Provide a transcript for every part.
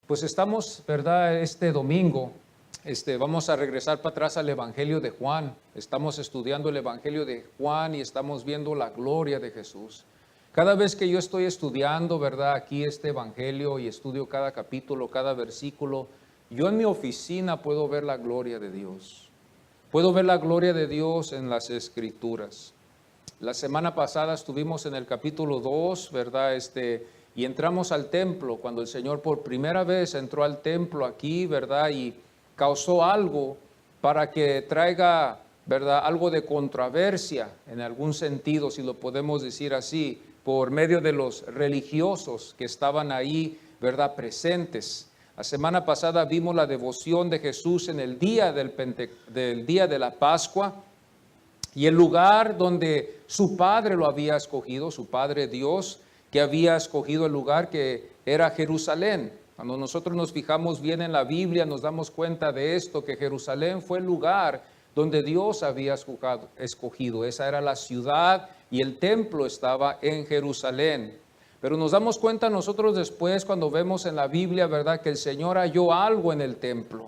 Pues estamos, ¿verdad? Este domingo, vamos a regresar para atrás al Evangelio de Juan. Estamos estudiando el Evangelio de Juan y estamos viendo la gloria de Jesús. Cada vez que yo estoy estudiando, ¿verdad? Aquí este Evangelio y estudio cada capítulo, cada versículo, yo en mi oficina puedo ver la gloria de Dios. Puedo ver la gloria de Dios en las Escrituras. La semana pasada estuvimos en el capítulo 2, ¿verdad? Y entramos al templo, cuando el Señor por primera vez entró al templo aquí, ¿verdad? Y causó algo para que traiga, ¿verdad? Algo de controversia, en algún sentido, si lo podemos decir así, por medio de los religiosos que estaban ahí, ¿verdad? Presentes. La semana pasada vimos la devoción de Jesús en el día del día de la Pascua, y el lugar donde su Padre lo había escogido, su Padre Dios, que había escogido el lugar que era Jerusalén. Cuando nosotros nos fijamos bien en la Biblia, nos damos cuenta de esto, que Jerusalén fue el lugar donde Dios había escogido. Esa era la ciudad y el templo estaba en Jerusalén. Pero nos damos cuenta nosotros después, cuando vemos en la Biblia, ¿verdad?, que el Señor halló algo en el templo.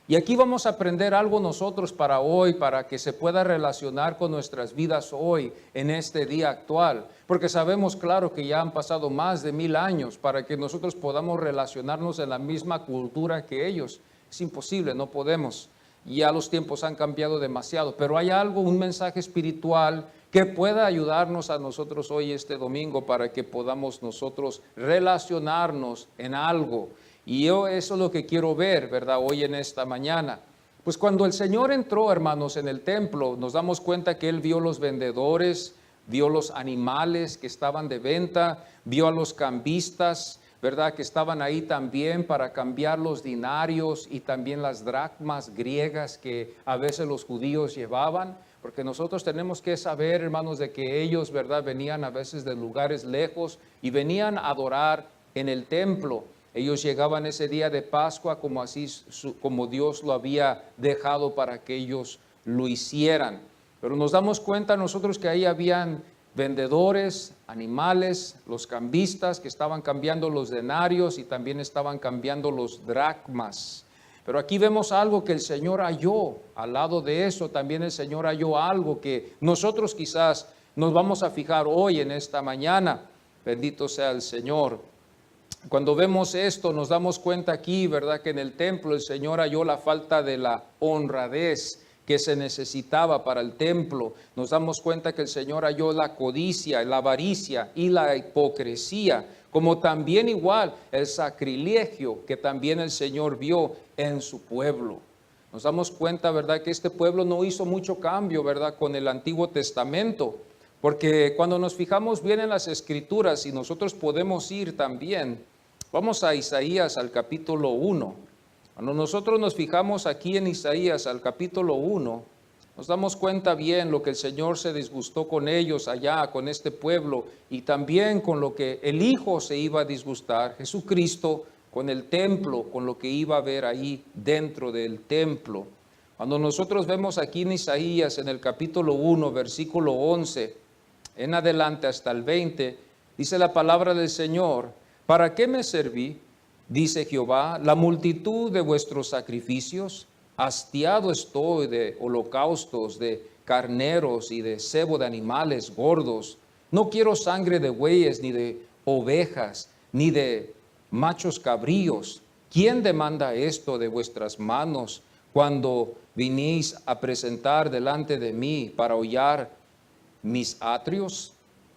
Y aquí vamos a aprender algo nosotros para hoy, para que se pueda relacionar con nuestras vidas hoy, en este día actual. Porque sabemos, claro, que ya han pasado más de 1000 años para que nosotros podamos relacionarnos en la misma cultura que ellos. Es imposible, no podemos. Ya los tiempos han cambiado demasiado, pero hay algo, un mensaje espiritual que pueda ayudarnos a nosotros hoy, este domingo, para que podamos nosotros relacionarnos en algo. Y yo eso es lo que quiero ver, ¿verdad?, hoy en esta mañana. Pues cuando el Señor entró, hermanos, en el templo, nos damos cuenta que Él vio los vendedores, vio los animales que estaban de venta, vio a los cambistas, ¿verdad?, que estaban ahí también para cambiar los dinarios y también las dracmas griegas que a veces los judíos llevaban. Porque nosotros tenemos que saber, hermanos, de que ellos, ¿verdad?, venían a veces de lugares lejos y venían a adorar en el templo. Ellos llegaban ese día de Pascua como Dios lo había dejado para que ellos lo hicieran. Pero nos damos cuenta nosotros que ahí habían vendedores, animales, los cambistas que estaban cambiando los denarios y también estaban cambiando los dracmas. Pero aquí vemos algo que el Señor halló. Al lado de eso también el Señor halló algo que nosotros quizás nos vamos a fijar hoy en esta mañana. Bendito sea el Señor. Cuando vemos esto nos damos cuenta aquí, ¿verdad?, que en el templo el Señor halló la falta de la honradez que se necesitaba para el templo. Nos damos cuenta que el Señor halló la codicia, la avaricia y la hipocresía, como también igual el sacrilegio que también el Señor vio en su pueblo. Nos damos cuenta, ¿verdad?, que este pueblo no hizo mucho cambio, ¿verdad?, con el Antiguo Testamento, porque cuando nos fijamos bien en las Escrituras, y nosotros podemos ir también, vamos a Isaías al capítulo 1. Cuando nosotros nos fijamos aquí en Isaías al capítulo 1, nos damos cuenta bien lo que el Señor se disgustó con ellos allá, con este pueblo, y también con lo que el Hijo se iba a disgustar, Jesucristo, con el templo, con lo que iba a haber ahí dentro del templo. Cuando nosotros vemos aquí en Isaías, en el capítulo 1, versículo 11, en adelante hasta el 20, dice la palabra del Señor: ¿para qué me serví? Dice Jehová, la multitud de vuestros sacrificios. Hastiado estoy de holocaustos, de carneros y de cebo de animales gordos. No quiero sangre de bueyes, ni de ovejas, ni de machos cabríos. ¿Quién demanda esto de vuestras manos cuando vinís a presentar delante de mí para hollar mis atrios?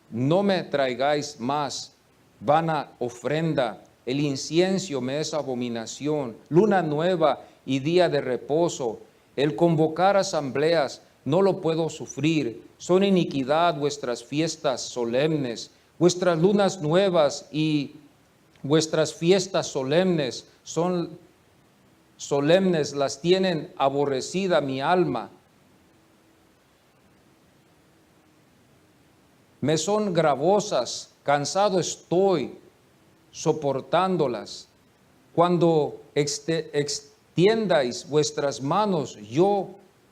No me traigáis más vana ofrenda. El incienso me es abominación. Luna nueva y día de reposo. El convocar asambleas no lo puedo sufrir. Son iniquidad vuestras fiestas solemnes. Vuestras lunas nuevas y vuestras fiestas solemnes son solemnes, las tienen aborrecida mi alma. Me son gravosas, cansado estoy soportándolas. Cuando extiendáis vuestras manos, yo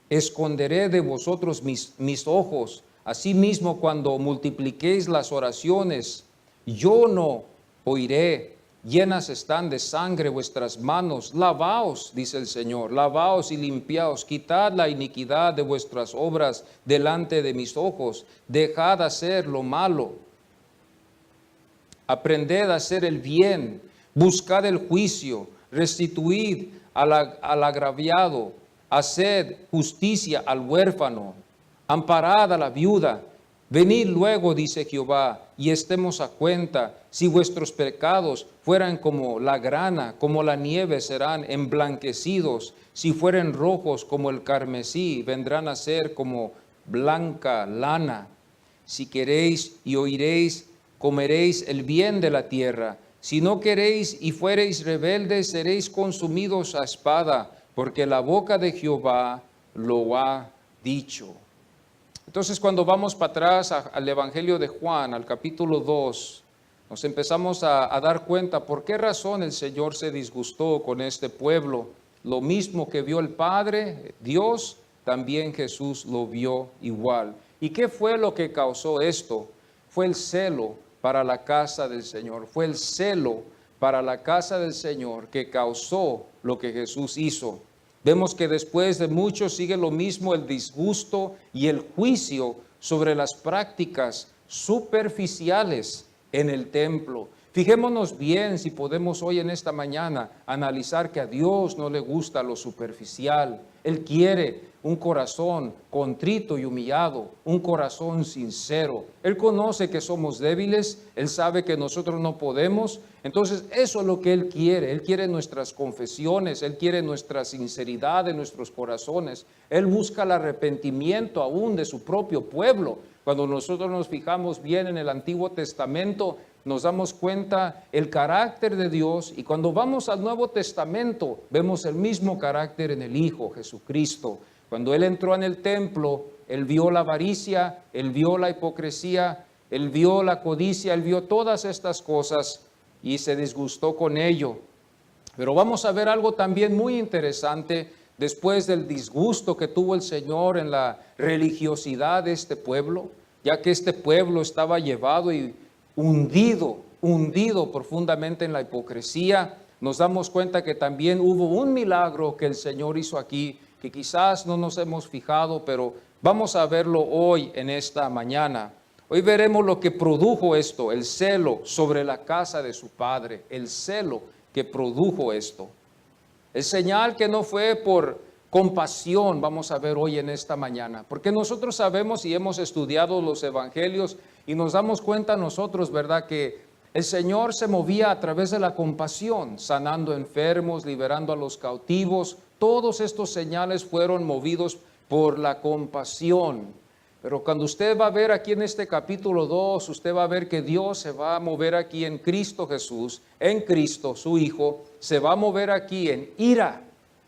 esconderé de vosotros mis ojos. Asimismo, cuando multipliquéis las oraciones, yo no oiré. llenas están de sangre vuestras manos. Lavaos, dice el Señor, lavaos y limpiaos, quitad la iniquidad de vuestras obras delante de mis ojos, dejad hacer lo malo, aprended a hacer el bien, buscad el juicio, restituid al agraviado, haced justicia al huérfano, amparad a la viuda. Venid luego, dice Jehová, y estemos a cuenta. Si vuestros pecados fueran como la grana, como la nieve, serán emblanquecidos. Si fueren rojos como el carmesí, vendrán a ser como blanca lana. Si queréis y oiréis, comeréis el bien de la tierra. Si no queréis y fuereis rebeldes, seréis consumidos a espada, porque la boca de Jehová lo ha dicho. Entonces, cuando vamos para atrás al Evangelio de Juan, al capítulo 2, nos empezamos a dar cuenta por qué razón el Señor se disgustó con este pueblo. Lo mismo que vio el Padre, Dios, también Jesús lo vio igual. ¿Y qué fue lo que causó esto? Fue el celo para la casa del Señor. Fue el celo para la casa del Señor que causó lo que Jesús hizo. Vemos que después de mucho sigue lo mismo el disgusto y el juicio sobre las prácticas superficiales en el templo. Fijémonos bien si podemos hoy en esta mañana analizar que a Dios no le gusta lo superficial. Él quiere un corazón contrito y humillado, un corazón sincero. Él conoce que somos débiles, Él sabe que nosotros no podemos. Entonces eso es lo que Él quiere. Él quiere nuestras confesiones, Él quiere nuestra sinceridad en nuestros corazones. Él busca el arrepentimiento aún de su propio pueblo. Cuando nosotros nos fijamos bien en el Antiguo Testamento, nos damos cuenta el carácter de Dios, y cuando vamos al Nuevo Testamento vemos el mismo carácter en el Hijo Jesucristo. Cuando Él entró en el templo, Él vio la avaricia, Él vio la hipocresía, Él vio la codicia, Él vio todas estas cosas y se disgustó con ello. Pero vamos a ver algo también muy interesante después del disgusto que tuvo el Señor en la religiosidad de este pueblo, ya que este pueblo estaba llevado y hundido profundamente en la hipocresía. Nos damos cuenta que también hubo un milagro que el Señor hizo aquí, que quizás no nos hemos fijado, pero vamos a verlo hoy en esta mañana. Hoy veremos lo que produjo esto, el celo sobre la casa de su padre, el celo que produjo esto. El señal que no fue por compasión, vamos a ver hoy en esta mañana, porque nosotros sabemos y hemos estudiado los evangelios y nos damos cuenta nosotros, ¿verdad?, que el Señor se movía a través de la compasión, sanando enfermos, liberando a los cautivos. Todos estos señales fueron movidos por la compasión. Pero cuando usted va a ver aquí en este capítulo 2, usted va a ver que Dios se va a mover aquí en Cristo Jesús, en Cristo, su Hijo, se va a mover aquí en ira,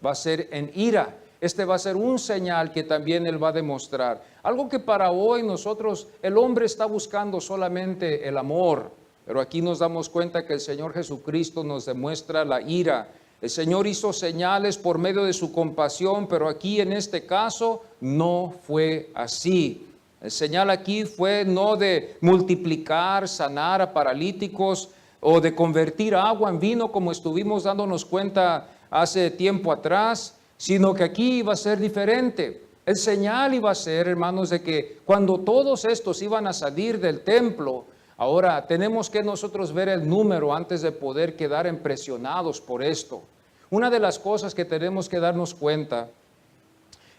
va a ser en ira. Este va a ser un señal que también Él va a demostrar. Algo que para hoy nosotros, el hombre está buscando solamente el amor, pero aquí nos damos cuenta que el Señor Jesucristo nos demuestra la ira. El Señor hizo señales por medio de su compasión, pero aquí en este caso no fue así. El señal aquí fue no de multiplicar, sanar a paralíticos o de convertir agua en vino como estuvimos dándonos cuenta hace tiempo atrás, sino que aquí iba a ser diferente. El señal iba a ser, hermanos, de que cuando todos estos iban a salir del templo, ahora tenemos que nosotros ver el número antes de poder quedar impresionados por esto. Una de las cosas que tenemos que darnos cuenta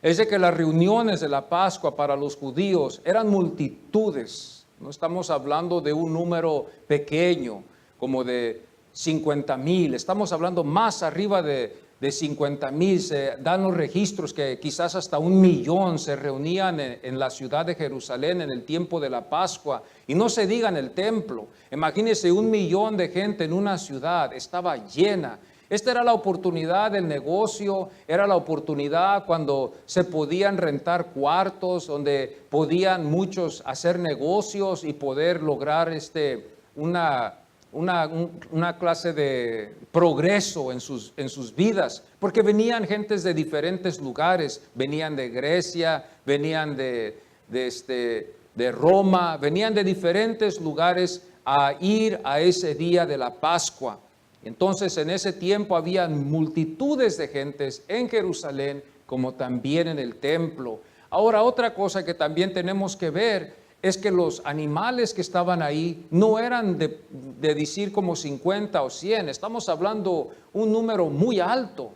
es de que las reuniones de la Pascua para los judíos eran multitudes. No estamos hablando de un número pequeño como de 50,000, estamos hablando más arriba de 50,000. Se dan los registros que quizás hasta 1,000,000 se reunían en la ciudad de Jerusalén en el tiempo de la Pascua, y no se diga en el templo. Imagínense 1,000,000 de gente en una ciudad, estaba llena. Esta era la oportunidad del negocio, era la oportunidad cuando se podían rentar cuartos, donde podían muchos hacer negocios y poder lograr una clase de progreso en sus vidas, porque venían gentes de diferentes lugares, venían de Grecia, venían de Roma, venían de diferentes lugares a ir a ese día de la Pascua. Entonces en ese tiempo había multitudes de gentes en Jerusalén como también en el templo. Ahora otra cosa que también tenemos que ver es que los animales que estaban ahí no eran de decir como 50 o 100, estamos hablando un número muy alto.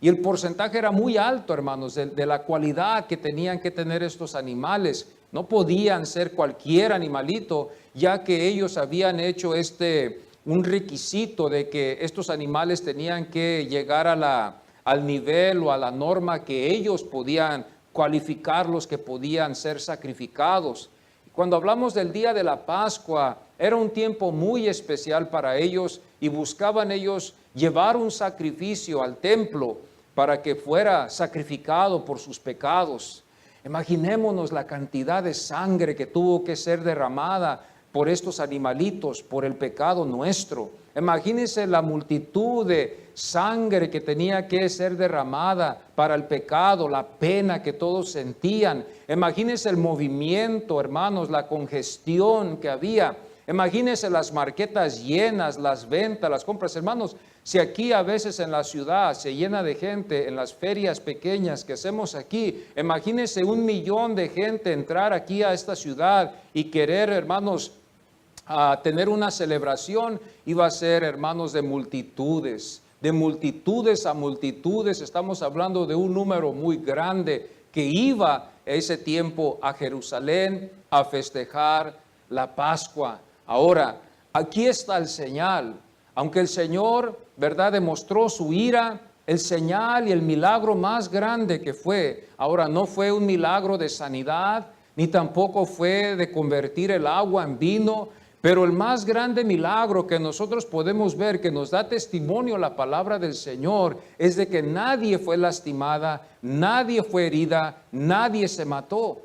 Y el porcentaje era muy alto, hermanos, de la cualidad que tenían que tener estos animales. No podían ser cualquier animalito, ya que ellos habían hecho un requisito de que estos animales tenían que llegar al nivel o a la norma que ellos podían cualificarlos, que podían ser sacrificados. Cuando hablamos del día de la Pascua, era un tiempo muy especial para ellos y buscaban ellos llevar un sacrificio al templo para que fuera sacrificado por sus pecados. Imaginémonos la cantidad de sangre que tuvo que ser derramada por estos animalitos, por el pecado nuestro. Imagínense la multitud de sangre que tenía que ser derramada para el pecado, la pena que todos sentían. Imagínense el movimiento, hermanos, la congestión que había. Imagínense las marquetas llenas, las ventas, las compras. Hermanos, si aquí a veces en la ciudad se llena de gente, en las ferias pequeñas que hacemos aquí, imagínense 1 millón de gente entrar aquí a esta ciudad y querer, hermanos, a tener una celebración. Iba a ser, hermanos, de multitudes a multitudes. Estamos hablando de un número muy grande que iba ese tiempo a Jerusalén a festejar la Pascua. Ahora, aquí está el señal. Aunque el Señor, ¿verdad?, demostró su ira, el señal y el milagro más grande que fue, ahora no fue un milagro de sanidad, ni tampoco fue de convertir el agua en vino, pero el más grande milagro que nosotros podemos ver, que nos da testimonio la palabra del Señor, es de que nadie fue lastimada, nadie fue herida, nadie se mató.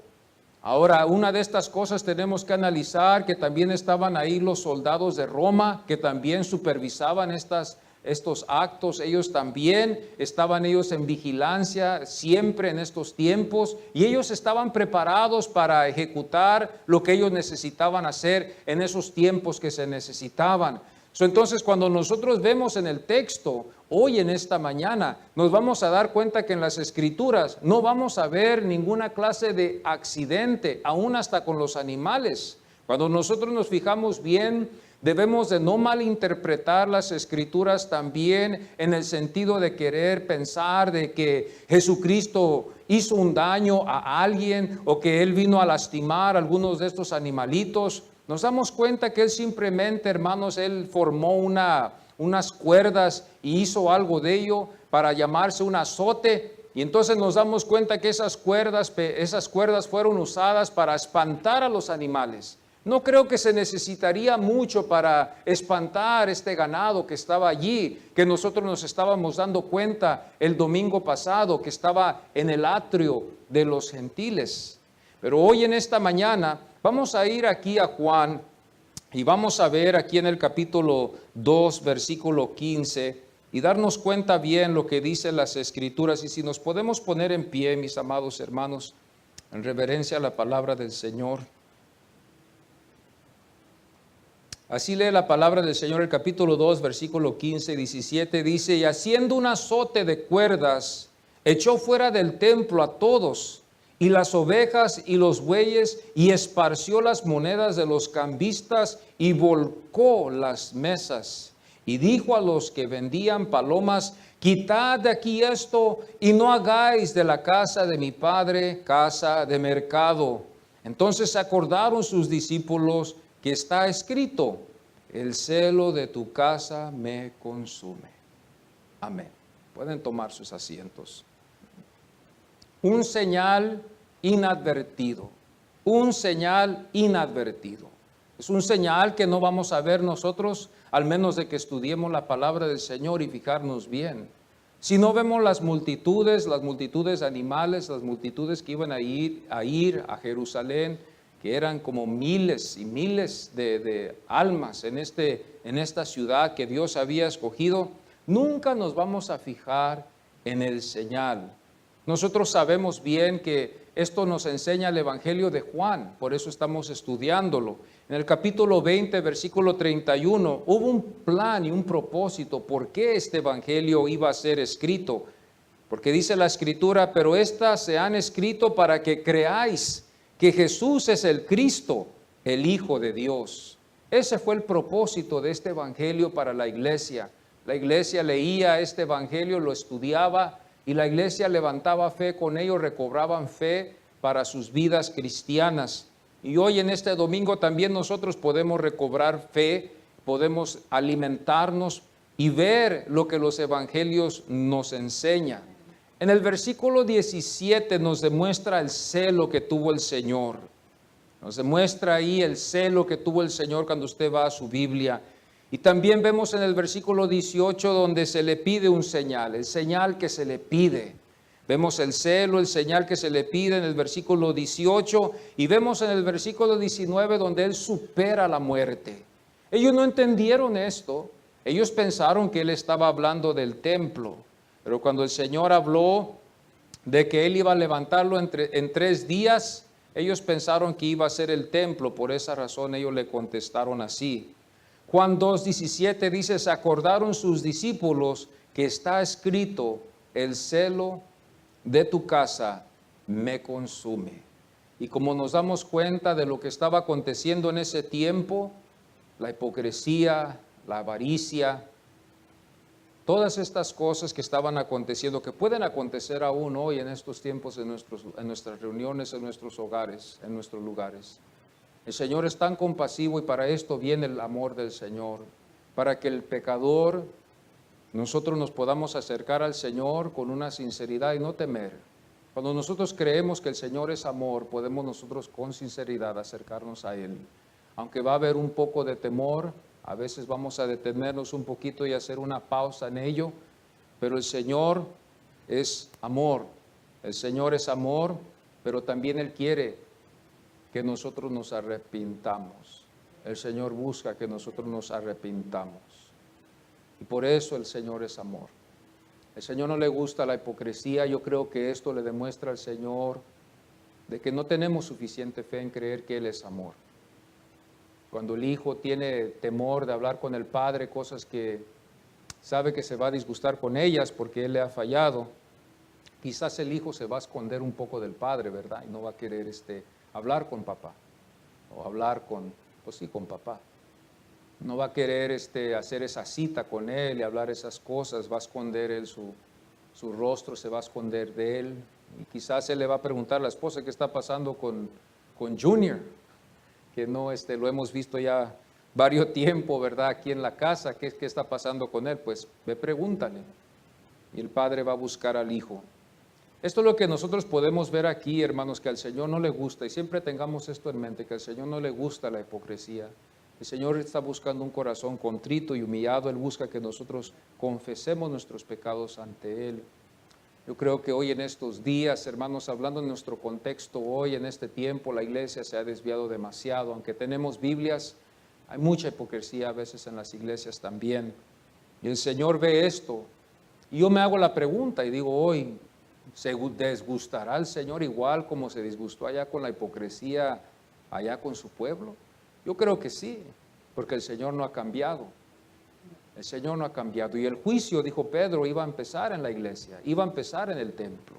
Ahora, una de estas cosas tenemos que analizar, que también estaban ahí los soldados de Roma, que también supervisaban estos actos. Ellos también estaban en vigilancia siempre en estos tiempos, y ellos estaban preparados para ejecutar lo que ellos necesitaban hacer en esos tiempos que se necesitaban. Entonces, cuando nosotros vemos en el texto, hoy en esta mañana, nos vamos a dar cuenta que en las Escrituras no vamos a ver ninguna clase de accidente, aún hasta con los animales. Cuando nosotros nos fijamos bien, debemos de no malinterpretar las Escrituras también en el sentido de querer pensar de que Jesucristo hizo un daño a alguien o que Él vino a lastimar a algunos de estos animalitos. Nos damos cuenta que Él simplemente, hermanos, Él formó unas cuerdas y hizo algo de ello para llamarse un azote. Y entonces nos damos cuenta que esas cuerdas fueron usadas para espantar a los animales. No creo que se necesitaría mucho para espantar este ganado que estaba allí, que nosotros nos estábamos dando cuenta el domingo pasado, que estaba en el atrio de los gentiles. Pero hoy en esta mañana vamos a ir aquí a Juan y vamos a ver aquí en el capítulo 2, versículo 15, y darnos cuenta bien lo que dicen las Escrituras. Y si nos podemos poner en pie, mis amados hermanos, en reverencia a la palabra del Señor. Así lee la palabra del Señor, el capítulo 2, versículo 15 y 17, dice: y haciendo un azote de cuerdas, echó fuera del templo a todos, y las ovejas y los bueyes, y esparció las monedas de los cambistas, y volcó las mesas. Y dijo a los que vendían palomas: quitad de aquí esto, y no hagáis de la casa de mi padre casa de mercado. Entonces se acordaron sus discípulos que está escrito: el celo de tu casa me consume. Amén. Pueden tomar sus asientos. Un señal inadvertido, un señal inadvertido. Es un señal que no vamos a ver nosotros, al menos de que estudiemos la palabra del Señor y fijarnos bien. Si no vemos las multitudes de animales, las multitudes que iban a ir a Jerusalén, que eran como miles y miles de almas en esta ciudad que Dios había escogido, nunca nos vamos a fijar en el señal. Nosotros sabemos bien que esto nos enseña el Evangelio de Juan, por eso estamos estudiándolo. En el capítulo 20, versículo 31, hubo un plan y un propósito por qué este Evangelio iba a ser escrito. Porque dice la Escritura, pero estas se han escrito para que creáis que Jesús es el Cristo, el Hijo de Dios. Ese fue el propósito de este Evangelio para la iglesia. La iglesia leía este Evangelio, lo estudiaba y la iglesia levantaba fe con ello, recobraban fe para sus vidas cristianas. Y hoy en este domingo también nosotros podemos recobrar fe, podemos alimentarnos y ver lo que los evangelios nos enseñan. En el versículo 17 nos demuestra el celo que tuvo el Señor. Nos demuestra ahí el celo que tuvo el Señor cuando usted va a su Biblia. Y también vemos en el versículo 18 donde se le pide un señal, el señal que se le pide. Vemos el celo, el señal que se le pide en el versículo 18 y vemos en el versículo 19 donde Él supera la muerte. Ellos no entendieron esto, ellos pensaron que Él estaba hablando del templo, pero cuando el Señor habló de que Él iba a levantarlo en 3 días, ellos pensaron que iba a ser el templo, por esa razón ellos le contestaron así. Juan 2:17 dice, se acordaron sus discípulos que está escrito, el celo de tu casa me consume. Y como nos damos cuenta de lo que estaba aconteciendo en ese tiempo, la hipocresía, la avaricia, todas estas cosas que estaban aconteciendo, que pueden acontecer aún hoy en estos tiempos en nuestras reuniones, en nuestros hogares, en nuestros lugares. El Señor es tan compasivo y para esto viene el amor del Señor, para que el pecador, nosotros nos podamos acercar al Señor con una sinceridad y no temer. Cuando nosotros creemos que el Señor es amor, podemos nosotros con sinceridad acercarnos a Él. Aunque va a haber un poco de temor, a veces vamos a detenernos un poquito y hacer una pausa en ello, pero el Señor es amor. El Señor es amor, pero también Él quiere que nosotros nos arrepintamos. El Señor busca que nosotros nos arrepintamos. Y por eso el Señor es amor. El Señor no le gusta la hipocresía. Yo creo que esto le demuestra al Señor de que no tenemos suficiente fe en creer que Él es amor. Cuando el Hijo tiene temor de hablar con el Padre, cosas que sabe que se va a disgustar con ellas porque Él le ha fallado, quizás el Hijo se va a esconder un poco del Padre, ¿verdad? Y no va a querer hablar con papá, o hablar con papá. No va a querer hacer esa cita con él y hablar esas cosas, va a esconder él su rostro, se va a esconder de él. Y quizás él le va a preguntar a la esposa qué está pasando con Junior, que no lo hemos visto ya varios tiempo, ¿verdad? Aquí en la casa, ¿qué está pasando con él? Pues ve, pregúntale. Y el padre va a buscar al hijo. Esto es lo que nosotros podemos ver aquí, hermanos, que al Señor no le gusta, y siempre tengamos esto en mente, que al Señor no le gusta la hipocresía. El Señor está buscando un corazón contrito y humillado. Él busca que nosotros confesemos nuestros pecados ante Él. Yo creo que hoy en estos días, hermanos, hablando en nuestro contexto, hoy en este tiempo, la iglesia se ha desviado demasiado. Aunque tenemos Biblias, hay mucha hipocresía a veces en las iglesias también. Y el Señor ve esto. Y yo me hago la pregunta y digo hoy, ¿se disgustará el Señor igual como se disgustó allá con la hipocresía, allá con su pueblo? Yo creo que sí, porque el Señor no ha cambiado. El Señor no ha cambiado. Y el juicio, dijo Pedro, iba a empezar en la iglesia, iba a empezar en el templo.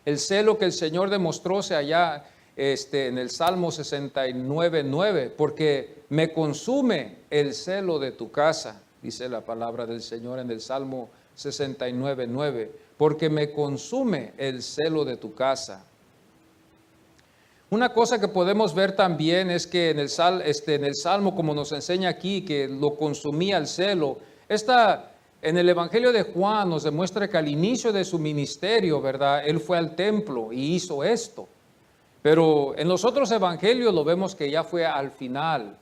El celo que el Señor demostróse allá en el Salmo 69:9, porque me consume el celo de tu casa, dice la palabra del Señor en el Salmo 69:9. Porque me consume el celo de tu casa. Una cosa que podemos ver también es que en el Salmo, como nos enseña aquí, que lo consumía el celo, en el Evangelio de Juan nos demuestra que al inicio de su ministerio, ¿verdad? Él fue al templo y hizo esto. Pero en los otros evangelios lo vemos que ya fue al final.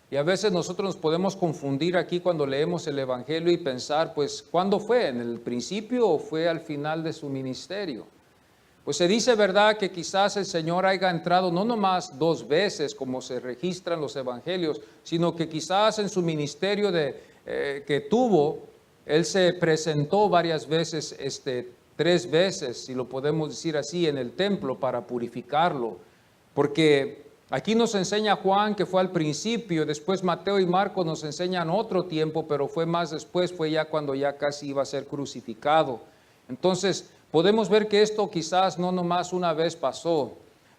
Y a veces nosotros nos podemos confundir aquí cuando leemos el Evangelio y pensar, pues, ¿cuándo fue? ¿En el principio o fue al final de su ministerio? Pues se dice, ¿verdad?, que quizás el Señor haya entrado no nomás 2 veces como se registran los Evangelios, sino que quizás en su ministerio que tuvo, Él se presentó varias veces, 3 veces, si lo podemos decir así, en el templo para purificarlo. Porque aquí nos enseña Juan que fue al principio, después Mateo y Marcos nos enseñan otro tiempo, pero fue más después, fue ya cuando ya casi iba a ser crucificado. Entonces, podemos ver que esto quizás no nomás una vez pasó.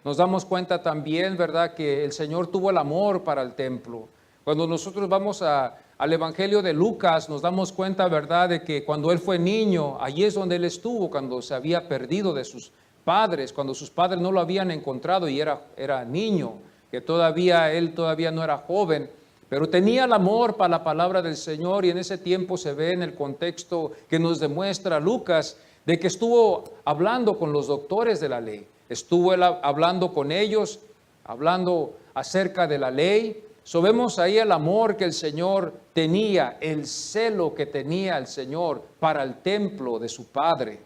Nos damos cuenta también, ¿verdad?, que el Señor tuvo el amor para el templo. Cuando nosotros vamos al Evangelio de Lucas, nos damos cuenta, ¿verdad?, de que cuando Él fue niño, allí es donde Él estuvo, cuando se había perdido de sus padres, cuando sus padres no lo habían encontrado y era niño, que Él todavía no era joven, pero tenía el amor para la palabra del Señor, y en ese tiempo se ve en el contexto que nos demuestra Lucas, de que estuvo hablando con los doctores de la ley, estuvo hablando con ellos, hablando acerca de la ley. Vemos ahí el amor que el Señor tenía, el celo que tenía el Señor para el templo de su Padre.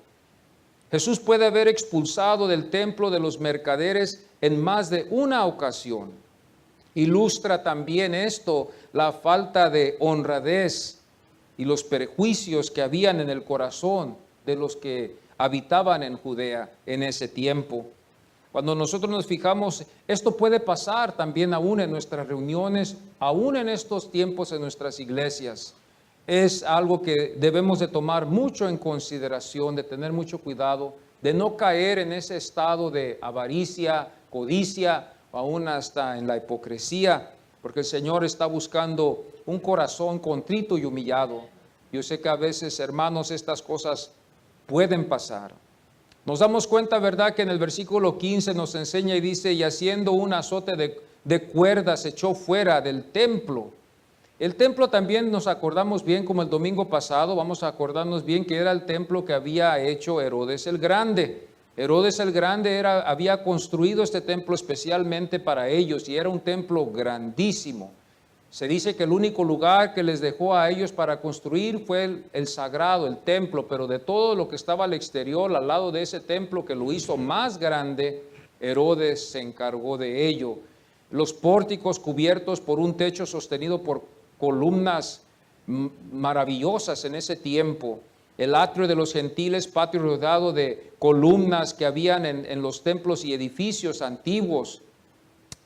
Jesús puede haber expulsado del templo de los mercaderes en más de una ocasión. Ilustra también esto la falta de honradez y los prejuicios que habían en el corazón de los que habitaban en Judea en ese tiempo. Cuando nosotros nos fijamos, esto puede pasar también aún en nuestras reuniones, aún en estos tiempos en nuestras iglesias. Es algo que debemos de tomar mucho en consideración, de tener mucho cuidado, de no caer en ese estado de avaricia, codicia, o aún hasta en la hipocresía, porque el Señor está buscando un corazón contrito y humillado. Yo sé que a veces, hermanos, estas cosas pueden pasar. Nos damos cuenta, ¿verdad?, que en el versículo 15 nos enseña y dice, y haciendo un azote de cuerdas echó fuera del templo. El templo también nos acordamos bien, como el domingo pasado, vamos a acordarnos bien que era el templo que había hecho Herodes el Grande. Herodes el Grande había construido este templo especialmente para ellos y era un templo grandísimo. Se dice que el único lugar que les dejó a ellos para construir fue el sagrado, el templo, pero de todo lo que estaba al exterior, al lado de ese templo que lo hizo más grande, Herodes se encargó de ello. Los pórticos cubiertos por un techo sostenido por columnas maravillosas en ese tiempo. El atrio de los gentiles, patio rodeado de columnas que habían en los templos y edificios antiguos.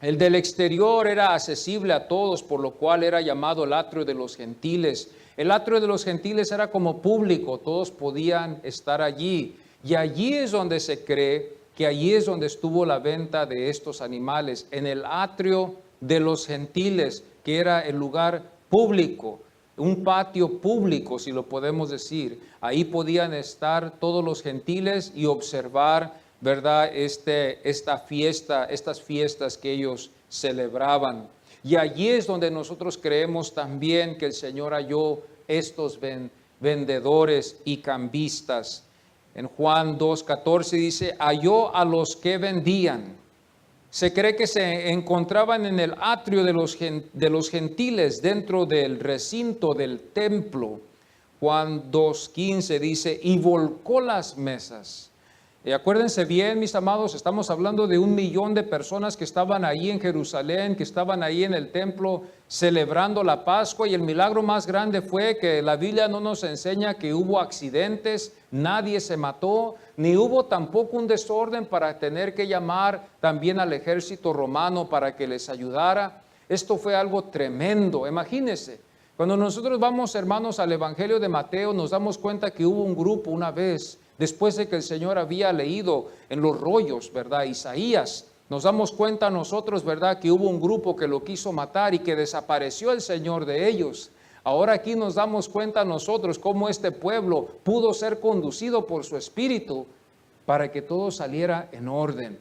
El del exterior era accesible a todos, por lo cual era llamado el atrio de los gentiles. El atrio de los gentiles era como público, todos podían estar allí. Y allí es donde se cree que allí es donde estuvo la venta de estos animales, en el atrio de los gentiles, que era el lugar público, un patio público, si lo podemos decir. Ahí podían estar todos los gentiles y observar, ¿verdad?, estas fiestas que ellos celebraban. Y allí es donde nosotros creemos también que el Señor halló estos vendedores y cambistas. En Juan 2:14 dice, halló a los que vendían. Se cree que se encontraban en el atrio de los gentiles dentro del recinto del templo. Juan 2:15 dice, y volcó las mesas. Y acuérdense bien, mis amados, estamos hablando de 1 millón de personas que estaban ahí en Jerusalén, que estaban ahí en el templo celebrando la Pascua, y el milagro más grande fue que la Biblia no nos enseña que hubo accidentes, nadie se mató, ni hubo tampoco un desorden para tener que llamar también al ejército romano para que les ayudara. Esto fue algo tremendo, imagínense. Cuando nosotros vamos, hermanos, al Evangelio de Mateo, nos damos cuenta que hubo un grupo una vez, después de que el Señor había leído en los rollos, ¿verdad?, Isaías, nos damos cuenta nosotros, ¿verdad?, que hubo un grupo que lo quiso matar y que desapareció el Señor de ellos. Ahora aquí nos damos cuenta nosotros cómo este pueblo pudo ser conducido por su Espíritu para que todo saliera en orden.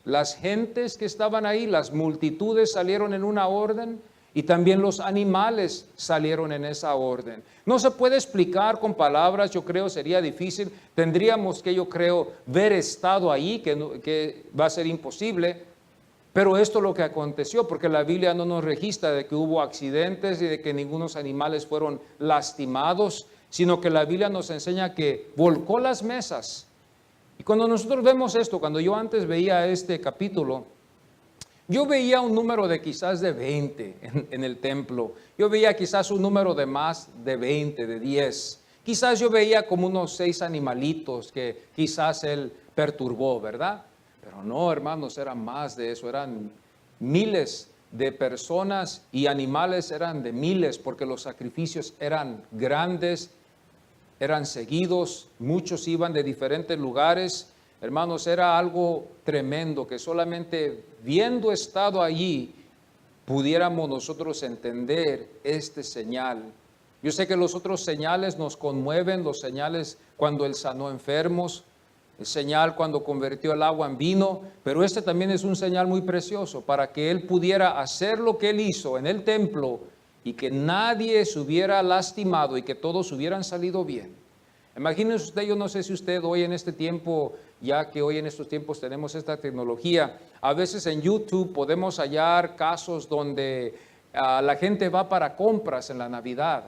Las gentes que estaban ahí, las multitudes salieron en una orden, y también los animales salieron en esa orden. No se puede explicar con palabras, yo creo sería difícil. Tendríamos que, yo creo, ver estado ahí, que va a ser imposible. Pero esto es lo que aconteció, porque la Biblia no nos registra de que hubo accidentes y de que ningunos animales fueron lastimados, sino que la Biblia nos enseña que volcó las mesas. Y cuando nosotros vemos esto, cuando yo antes veía este capítulo, yo veía un número de quizás de 20 en el templo. Yo veía quizás un número de más de 20, de 10. Quizás yo veía como unos 6 animalitos que quizás él perturbó, ¿verdad? Pero no, hermanos, eran más de eso, eran miles de personas y animales eran de miles, porque los sacrificios eran grandes, eran seguidos, muchos iban de diferentes lugares. Hermanos, era algo tremendo que solamente viendo estado allí pudiéramos nosotros entender este señal. Yo sé que los otros señales nos conmueven, los señales cuando Él sanó enfermos, el señal cuando convirtió el agua en vino, pero este también es un señal muy precioso para que Él pudiera hacer lo que Él hizo en el templo y que nadie se hubiera lastimado y que todos hubieran salido bien. Imagínese usted, yo no sé si usted hoy en este tiempo, ya que hoy en estos tiempos tenemos esta tecnología, a veces en YouTube podemos hallar casos donde la gente va para compras en la Navidad.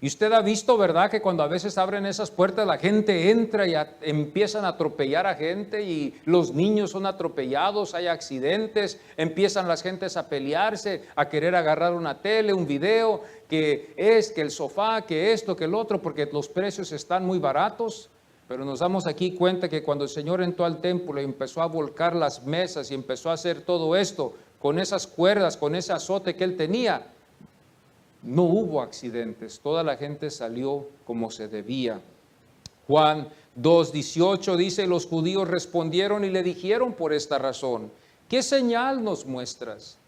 Y usted ha visto, ¿verdad?, que cuando a veces abren esas puertas la gente entra y empiezan a atropellar a gente y los niños son atropellados, hay accidentes, empiezan las gentes a pelearse, a querer agarrar una tele, un video, que el sofá, que esto, que el otro, porque los precios están muy baratos. Pero nos damos aquí cuenta que cuando el Señor entró al templo y empezó a volcar las mesas y empezó a hacer todo esto con esas cuerdas, con ese azote que Él tenía, no hubo accidentes, toda la gente salió como se debía. Juan 2:18 dice, los judíos respondieron y le dijeron por esta razón, ¿qué señal nos muestras?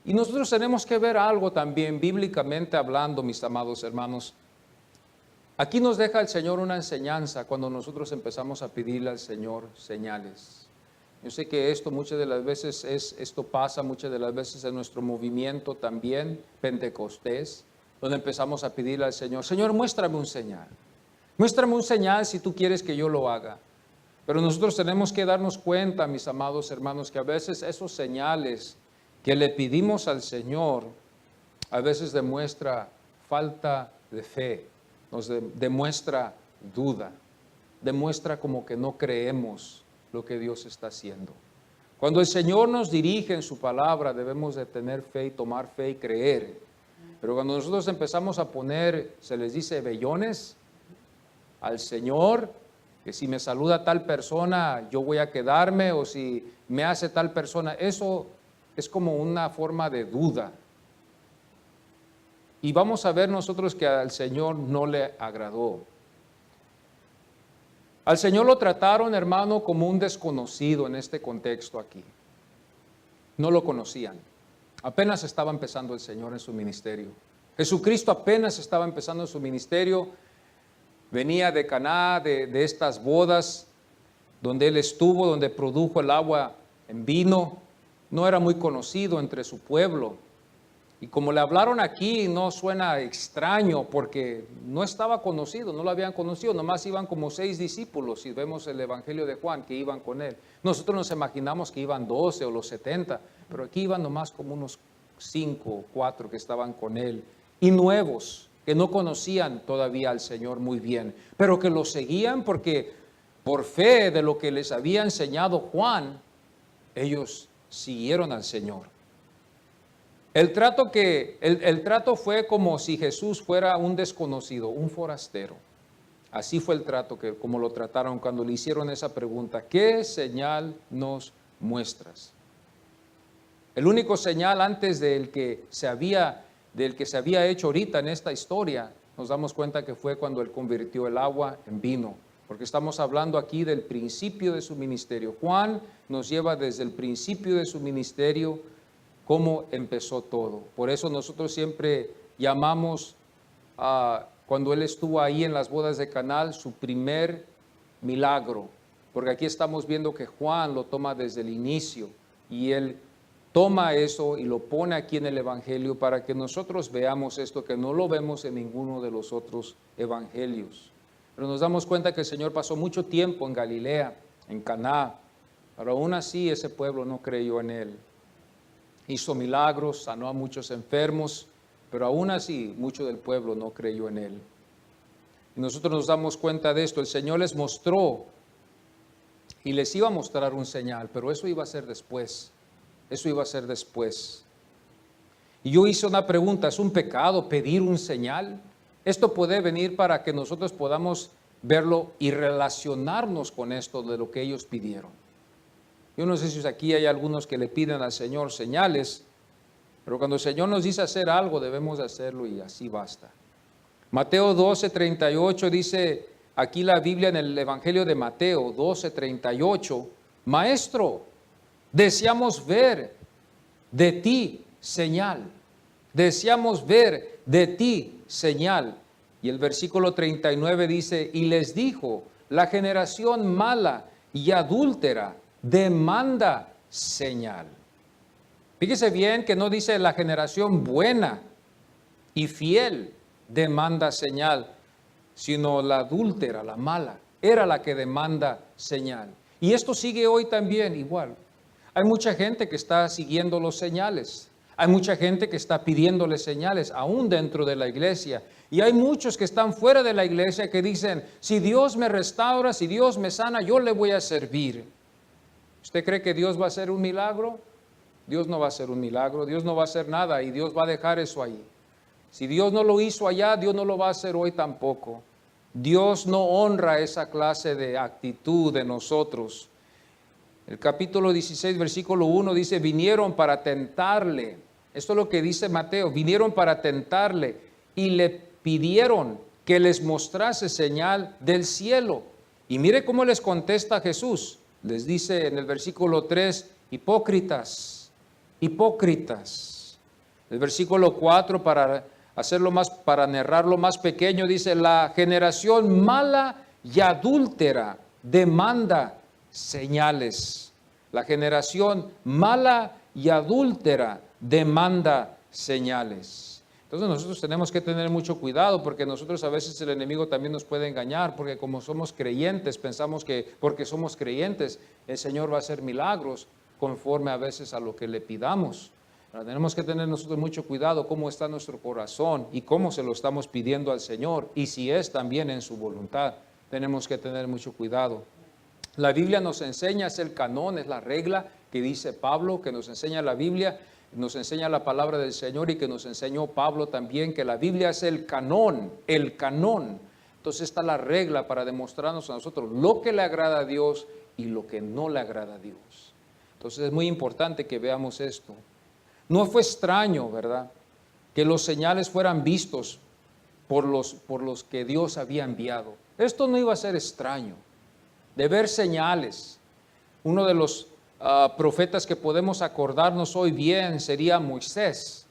Y nosotros tenemos que ver algo también bíblicamente hablando, mis amados hermanos. Aquí nos deja el Señor una enseñanza cuando nosotros empezamos a pedirle al Señor señales. Yo sé que esto muchas de las veces esto pasa muchas de las veces en nuestro movimiento también, Pentecostés, donde empezamos a pedirle al Señor, Señor, muéstrame un señal. Muéstrame un señal si tú quieres que yo lo haga. Pero nosotros tenemos que darnos cuenta, mis amados hermanos, que a veces esos señales que le pedimos al Señor, a veces demuestra falta de fe, nos demuestra duda, demuestra como que no creemos lo que Dios está haciendo. Cuando el Señor nos dirige en su palabra, debemos de tener fe y tomar fe y creer. Pero cuando nosotros empezamos a poner, se les dice vellones al Señor, que si me saluda tal persona, yo voy a quedarme, o si me hace tal persona, eso es como una forma de duda. Y vamos a ver nosotros que al Señor no le agradó. Al Señor lo trataron, hermano, como un desconocido en este contexto aquí. No lo conocían. Apenas estaba empezando el Señor en su ministerio. Jesucristo apenas estaba empezando en su ministerio. Venía de Caná, de estas bodas donde Él estuvo, donde produjo el agua en vino. No era muy conocido entre su pueblo. Y como le hablaron aquí, no suena extraño porque no estaba conocido, no lo habían conocido, nomás iban como 6 discípulos, si vemos el Evangelio de Juan, que iban con Él. Nosotros nos imaginamos que iban 12 o los 70, pero aquí iban nomás como unos 5 o 4 que estaban con Él, y nuevos, que no conocían todavía al Señor muy bien, pero que lo seguían porque por fe de lo que les había enseñado Juan, ellos siguieron al Señor. El trato fue como si Jesús fuera un desconocido, un forastero. Así fue el trato como lo trataron cuando le hicieron esa pregunta. ¿Qué señal nos muestras? El único señal antes del que se había hecho ahorita en esta historia, nos damos cuenta que fue cuando Él convirtió el agua en vino. Porque estamos hablando aquí del principio de su ministerio. Juan nos lleva desde el principio de su ministerio cómo empezó todo. Por eso nosotros siempre llamamos cuando Él estuvo ahí en las bodas de Caná, su primer milagro. Porque aquí estamos viendo que Juan lo toma desde el inicio y Él toma eso y lo pone aquí en el Evangelio para que nosotros veamos esto que no lo vemos en ninguno de los otros evangelios. Pero nos damos cuenta que el Señor pasó mucho tiempo en Galilea, en Caná, pero aún así ese pueblo no creyó en Él. Hizo milagros, sanó a muchos enfermos, pero aún así mucho del pueblo no creyó en Él. Y nosotros nos damos cuenta de esto. El Señor les mostró y les iba a mostrar un señal, pero eso iba a ser después. Eso iba a ser después. Y yo hice una pregunta, ¿es un pecado pedir un señal? Esto puede venir para que nosotros podamos verlo y relacionarnos con esto de lo que ellos pidieron. Yo no sé si aquí hay algunos que le piden al Señor señales, pero cuando el Señor nos dice hacer algo, debemos de hacerlo y así basta. Mateo 12:38 dice aquí la Biblia en el Evangelio de Mateo 12:38, Maestro, deseamos ver de ti señal. Deseamos ver de ti señal. Y el versículo 39 dice, y les dijo, la generación mala y adúltera demanda señal. Fíjese bien que no dice la generación buena y fiel demanda señal, sino la adúltera, la mala, era la que demanda señal. Y esto sigue hoy también igual. Hay mucha gente que está siguiendo los señales. Hay mucha gente que está pidiéndole señales, aún dentro de la iglesia. Y hay muchos que están fuera de la iglesia que dicen, si Dios me restaura, si Dios me sana, yo le voy a servir. ¿Usted cree que Dios va a hacer un milagro? Dios no va a hacer un milagro, Dios no va a hacer nada y Dios va a dejar eso ahí. Si Dios no lo hizo allá, Dios no lo va a hacer hoy tampoco. Dios no honra esa clase de actitud de nosotros. El capítulo 16, versículo 1 dice, vinieron para tentarle. Esto es lo que dice Mateo, vinieron para tentarle y le pidieron que les mostrase señal del cielo. Y mire cómo les contesta Jesús. Les dice en el versículo 3, hipócritas, hipócritas. El versículo 4, para narrarlo más pequeño, dice, la generación mala y adúltera demanda señales. La generación mala y adúltera demanda señales. Entonces nosotros tenemos que tener mucho cuidado porque nosotros a veces el enemigo también nos puede engañar porque como somos creyentes, pensamos que porque somos creyentes el Señor va a hacer milagros conforme a veces a lo que le pidamos. Ahora, tenemos que tener nosotros mucho cuidado cómo está nuestro corazón y cómo se lo estamos pidiendo al Señor y si es también en su voluntad. Tenemos que tener mucho cuidado. La Biblia nos enseña, es el canón, es la regla que dice Pablo, que nos enseña la Biblia, nos enseña la palabra del Señor y que nos enseñó Pablo también, que la Biblia es el canón, el canón. Entonces está la regla para demostrarnos a nosotros lo que le agrada a Dios y lo que no le agrada a Dios. Entonces es muy importante que veamos esto. No fue extraño, ¿verdad?, que los señales fueran vistos por los que Dios había enviado. Esto no iba a ser extraño, de ver señales. Uno de los profetas que podemos acordarnos hoy bien sería Moisés.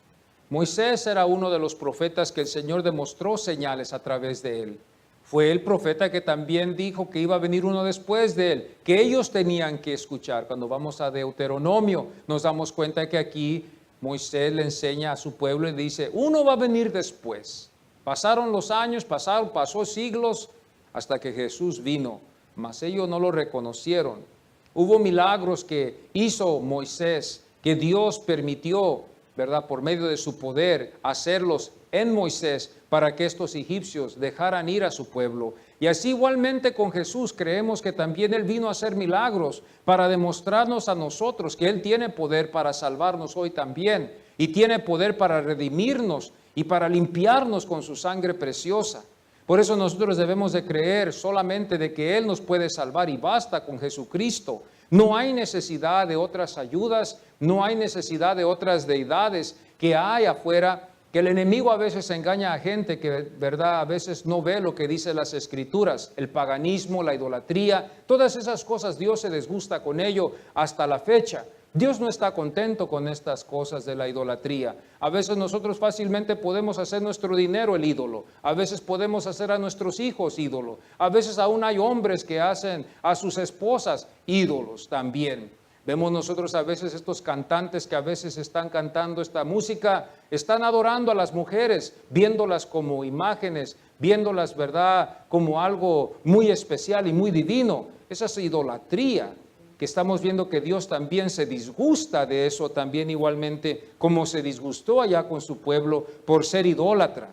Moisés era uno de los profetas que el Señor demostró señales a través de él. Fue el profeta que también dijo que iba a venir uno después de él, que ellos tenían que escuchar. Cuando vamos a Deuteronomio, nos damos cuenta que aquí Moisés le enseña a su pueblo y dice, uno va a venir después. Pasaron los años, pasó siglos hasta que Jesús vino, mas ellos no lo reconocieron. Hubo milagros que hizo Moisés, que Dios permitió, ¿verdad?, por medio de su poder, hacerlos en Moisés para que estos egipcios dejaran ir a su pueblo. Y así igualmente con Jesús creemos que también Él vino a hacer milagros para demostrarnos a nosotros que Él tiene poder para salvarnos hoy también y tiene poder para redimirnos y para limpiarnos con su sangre preciosa. Por eso nosotros debemos de creer solamente de que Él nos puede salvar y basta con Jesucristo. No hay necesidad de otras ayudas, no hay necesidad de otras deidades que hay afuera, que el enemigo a veces engaña a gente que, verdad, a veces no ve lo que dicen las Escrituras, el paganismo, la idolatría, todas esas cosas Dios se disgusta con ello hasta la fecha. Dios no está contento con estas cosas de la idolatría. A veces nosotros fácilmente podemos hacer nuestro dinero el ídolo. A veces podemos hacer a nuestros hijos ídolo. A veces aún hay hombres que hacen a sus esposas ídolos también. Vemos nosotros a veces estos cantantes que a veces están cantando esta música, están adorando a las mujeres, viéndolas como imágenes, viéndolas, ¿verdad?, como algo muy especial y muy divino. Esa es idolatría, que estamos viendo que Dios también se disgusta de eso también igualmente, como se disgustó allá con su pueblo por ser idólatra.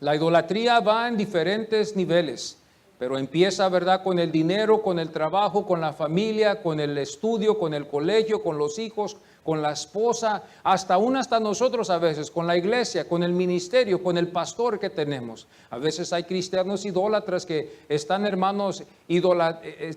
La idolatría va en diferentes niveles. Pero empieza, ¿verdad?, con el dinero, con el trabajo, con la familia, con el estudio, con el colegio, con los hijos, con la esposa, hasta nosotros a veces, con la iglesia, con el ministerio, con el pastor que tenemos. A veces hay cristianos idólatras que están, hermanos,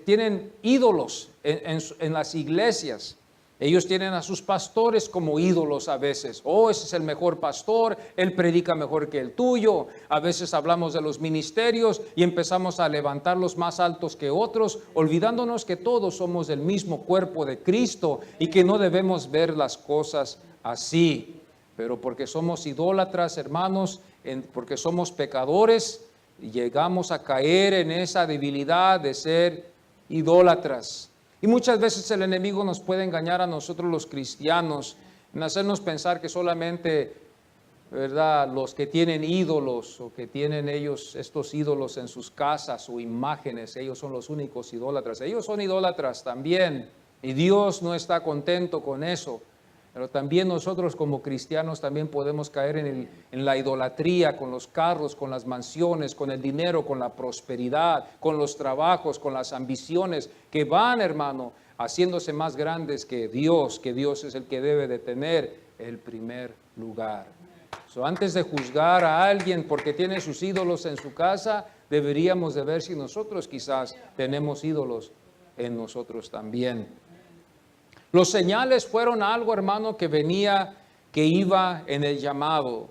tienen ídolos en las iglesias. Ellos tienen a sus pastores como ídolos a veces. Oh, ese es el mejor pastor, él predica mejor que el tuyo. A veces hablamos de los ministerios y empezamos a levantarlos más altos que otros, olvidándonos que todos somos del mismo cuerpo de Cristo y que no debemos ver las cosas así. Pero porque somos idólatras, hermanos, porque somos pecadores, llegamos a caer en esa debilidad de ser idólatras. Y muchas veces el enemigo nos puede engañar a nosotros los cristianos en hacernos pensar que solamente, ¿verdad?, los que tienen ídolos o que tienen ellos estos ídolos en sus casas o imágenes, ellos son los únicos idólatras. Ellos son idólatras también y Dios no está contento con eso. Pero también nosotros como cristianos también podemos caer en la idolatría, con los carros, con las mansiones, con el dinero, con la prosperidad, con los trabajos, con las ambiciones que van, hermano, haciéndose más grandes que Dios es el que debe de tener el primer lugar. Antes de juzgar a alguien porque tiene sus ídolos en su casa, deberíamos de ver si nosotros quizás tenemos ídolos en nosotros también. Los señales fueron algo, hermano, que iba en el llamado.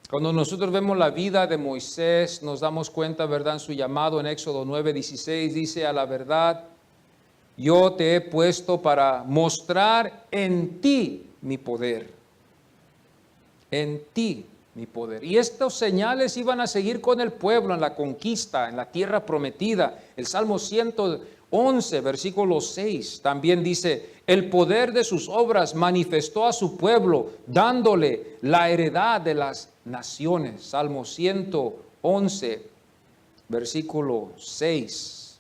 Cuando nosotros vemos la vida de Moisés, nos damos cuenta, ¿verdad?, en su llamado en Éxodo 9:16, dice: a la verdad, yo te he puesto para mostrar en ti mi poder. En ti mi poder. Y estos señales iban a seguir con el pueblo en la conquista, en la tierra prometida. El Salmo 111, versículo 6, también dice: el poder de sus obras manifestó a su pueblo, dándole la heredad de las naciones. Salmo 111, versículo 6.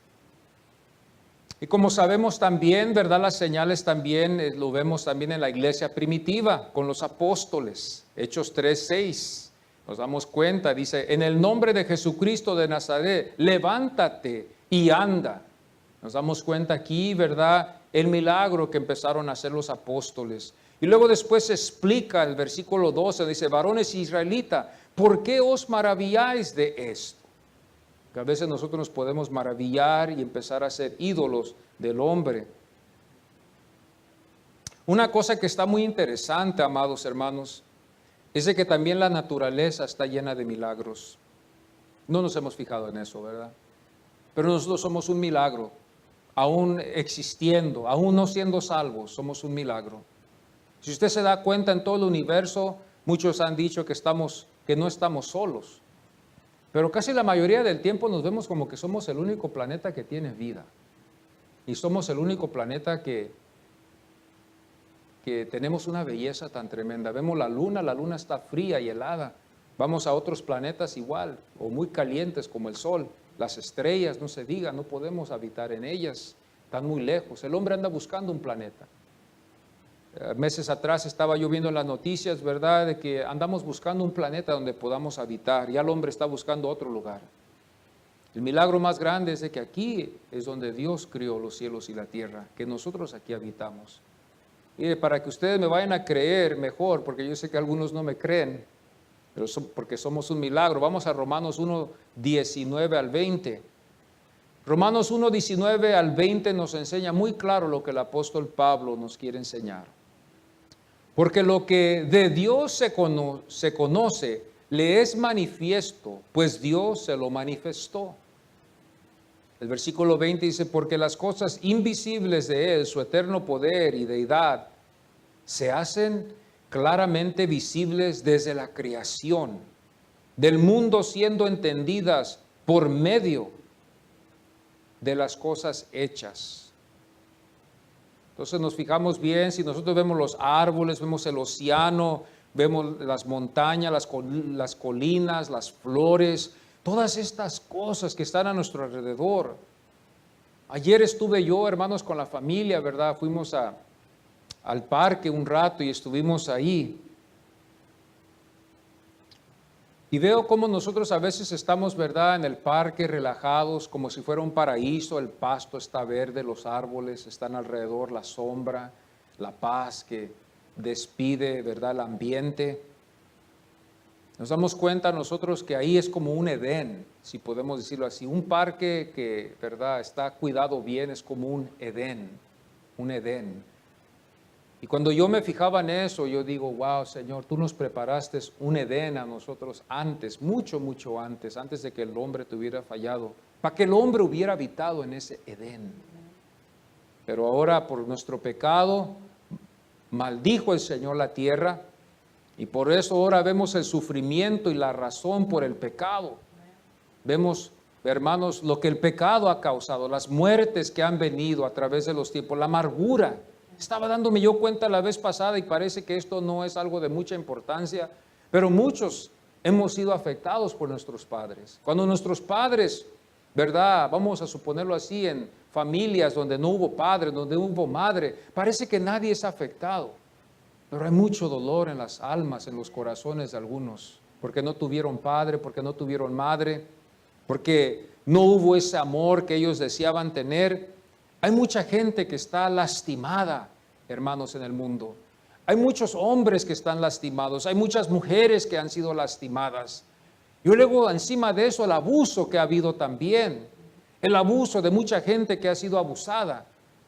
Y como sabemos también, ¿verdad?, las señales también lo vemos también en la iglesia primitiva, con los apóstoles. Hechos 3:6, nos damos cuenta, dice: en el nombre de Jesucristo de Nazaret, levántate y anda. Nos damos cuenta aquí, ¿verdad?, el milagro que empezaron a hacer los apóstoles. Y luego después se explica el versículo 12, dice: varones israelitas, ¿por qué os maravilláis de esto? Que a veces nosotros nos podemos maravillar y empezar a ser ídolos del hombre. Una cosa que está muy interesante, amados hermanos, es de que también la naturaleza está llena de milagros. No nos hemos fijado en eso, ¿verdad? Pero nosotros somos un milagro. Aún existiendo, aún no siendo salvos, somos un milagro. Si usted se da cuenta, en todo el universo, muchos han dicho que no estamos solos. Pero casi la mayoría del tiempo nos vemos como que somos el único planeta que tiene vida. Y somos el único planeta que tenemos una belleza tan tremenda. Vemos la luna está fría y helada. Vamos a otros planetas igual, o muy calientes como el sol. Las estrellas, no se diga, no podemos habitar en ellas, están muy lejos. El hombre anda buscando un planeta. Meses atrás estaba yo viendo en las noticias, ¿verdad?, de que andamos buscando un planeta donde podamos habitar. Ya el hombre está buscando otro lugar. El milagro más grande es de que aquí es donde Dios creó los cielos y la tierra, que nosotros aquí habitamos. Y para que ustedes me vayan a creer mejor, porque yo sé que algunos no me creen, pero porque somos un milagro. Vamos a Romanos 1:19 al 20. Romanos 1:19 al 20 nos enseña muy claro lo que el apóstol Pablo nos quiere enseñar. Porque lo que de Dios se conoce, le es manifiesto, pues Dios se lo manifestó. El versículo 20 dice: porque las cosas invisibles de Él, su eterno poder y deidad, se hacen claramente visibles desde la creación del mundo, siendo entendidas por medio de las cosas hechas. Entonces nos fijamos bien, si nosotros vemos los árboles, vemos el océano, vemos las montañas, las colinas, las flores, todas estas cosas que están a nuestro alrededor. Ayer estuve yo, hermanos, con la familia, ¿verdad? Fuimos al parque un rato y estuvimos ahí. Y veo cómo nosotros a veces estamos, ¿verdad?, en el parque relajados, como si fuera un paraíso. El pasto está verde, los árboles están alrededor, la sombra, la paz que despide, ¿verdad?, el ambiente. Nos damos cuenta nosotros que ahí es como un Edén, si podemos decirlo así. Un parque que, ¿verdad?, está cuidado bien, es como un Edén, un Edén. Y cuando yo me fijaba en eso, yo digo, wow, Señor, tú nos preparaste un Edén a nosotros antes, mucho, mucho antes de que el hombre te hubiera fallado, para que el hombre hubiera habitado en ese Edén. Pero ahora por nuestro pecado, maldijo el Señor la tierra, y por eso ahora vemos el sufrimiento y la razón por el pecado. Vemos, hermanos, lo que el pecado ha causado, las muertes que han venido a través de los tiempos, la amargura. Estaba dándome yo cuenta la vez pasada y parece que esto no es algo de mucha importancia, pero muchos hemos sido afectados por nuestros padres. Cuando nuestros padres, ¿verdad?, vamos a suponerlo así, en familias donde no hubo padre, donde no hubo madre, parece que nadie es afectado. Pero hay mucho dolor en las almas, en los corazones de algunos, porque no tuvieron padre, porque no tuvieron madre, porque no hubo ese amor que ellos deseaban tener. Hay mucha gente que está lastimada, hermanos, en el mundo. Hay muchos hombres que están lastimados, hay muchas mujeres que han sido lastimadas. Y luego encima de eso el abuso que ha habido también, el abuso de mucha gente que ha sido abusada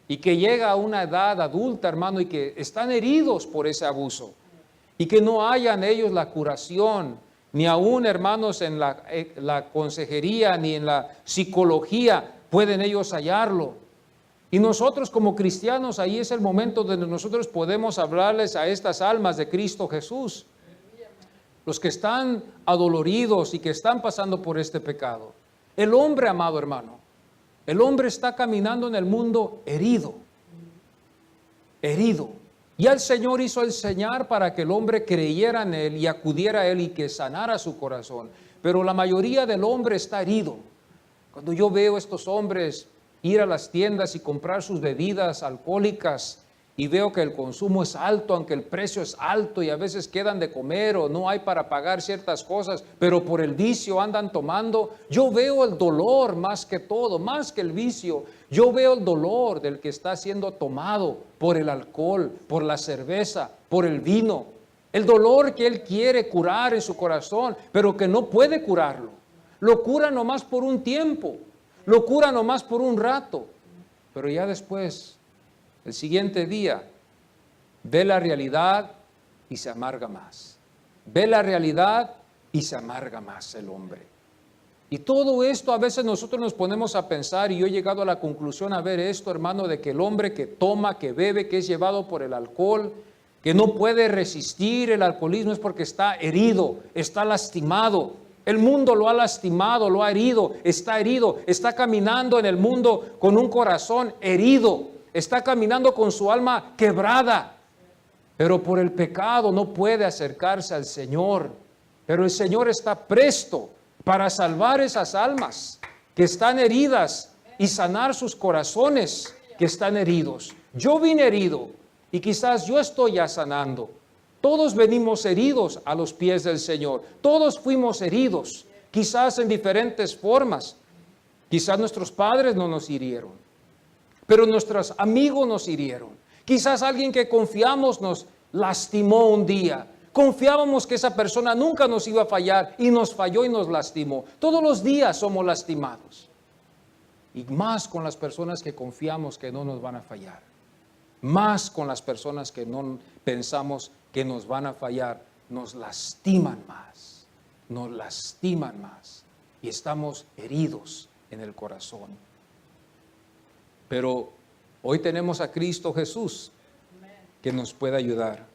y que llega a una edad adulta, hermano, y que están heridos por ese abuso y que no hayan ellos la curación, ni aún, hermanos, en la consejería ni en la psicología pueden ellos hallarlo. Y nosotros como cristianos, ahí es el momento donde nosotros podemos hablarles a estas almas de Cristo Jesús. Los que están adoloridos y que están pasando por este pecado. El hombre, amado hermano, el hombre está caminando en el mundo herido. Herido. Ya el Señor hizo el señal para que el hombre creyera en Él y acudiera a Él y que sanara su corazón. Pero la mayoría del hombre está herido. Cuando yo veo a estos hombres ir a las tiendas y comprar sus bebidas alcohólicas y veo que el consumo es alto, aunque el precio es alto y a veces quedan de comer o no hay para pagar ciertas cosas, pero por el vicio andan tomando, yo veo el dolor más que todo, más que el vicio. Yo veo el dolor del que está siendo tomado por el alcohol, por la cerveza, por el vino. El dolor que él quiere curar en su corazón, pero que no puede curarlo. Lo cura nomás por un tiempo. Lo cura nomás por un rato, pero ya después, el siguiente día, ve la realidad y se amarga más. Ve la realidad y se amarga más el hombre. Y todo esto a veces nosotros nos ponemos a pensar, y yo he llegado a la conclusión a ver esto, hermano, de que el hombre que toma, que bebe, que es llevado por el alcohol, que no puede resistir el alcoholismo es porque está herido, está lastimado. El mundo lo ha lastimado, lo ha herido, está caminando en el mundo con un corazón herido, está caminando con su alma quebrada, pero por el pecado no puede acercarse al Señor. Pero el Señor está presto para salvar esas almas que están heridas y sanar sus corazones que están heridos. Yo vine herido y quizás yo estoy ya sanando. Todos venimos heridos a los pies del Señor. Todos fuimos heridos, quizás en diferentes formas. Quizás nuestros padres no nos hirieron, pero nuestros amigos nos hirieron. Quizás alguien que confiamos nos lastimó un día. Confiábamos que esa persona nunca nos iba a fallar y nos falló y nos lastimó. Todos los días somos lastimados. Y más con las personas que confiamos que no nos van a fallar. Más con las personas que no pensamos que nos van a fallar, nos lastiman más, y estamos heridos en el corazón. Pero hoy tenemos a Cristo Jesús que nos puede ayudar.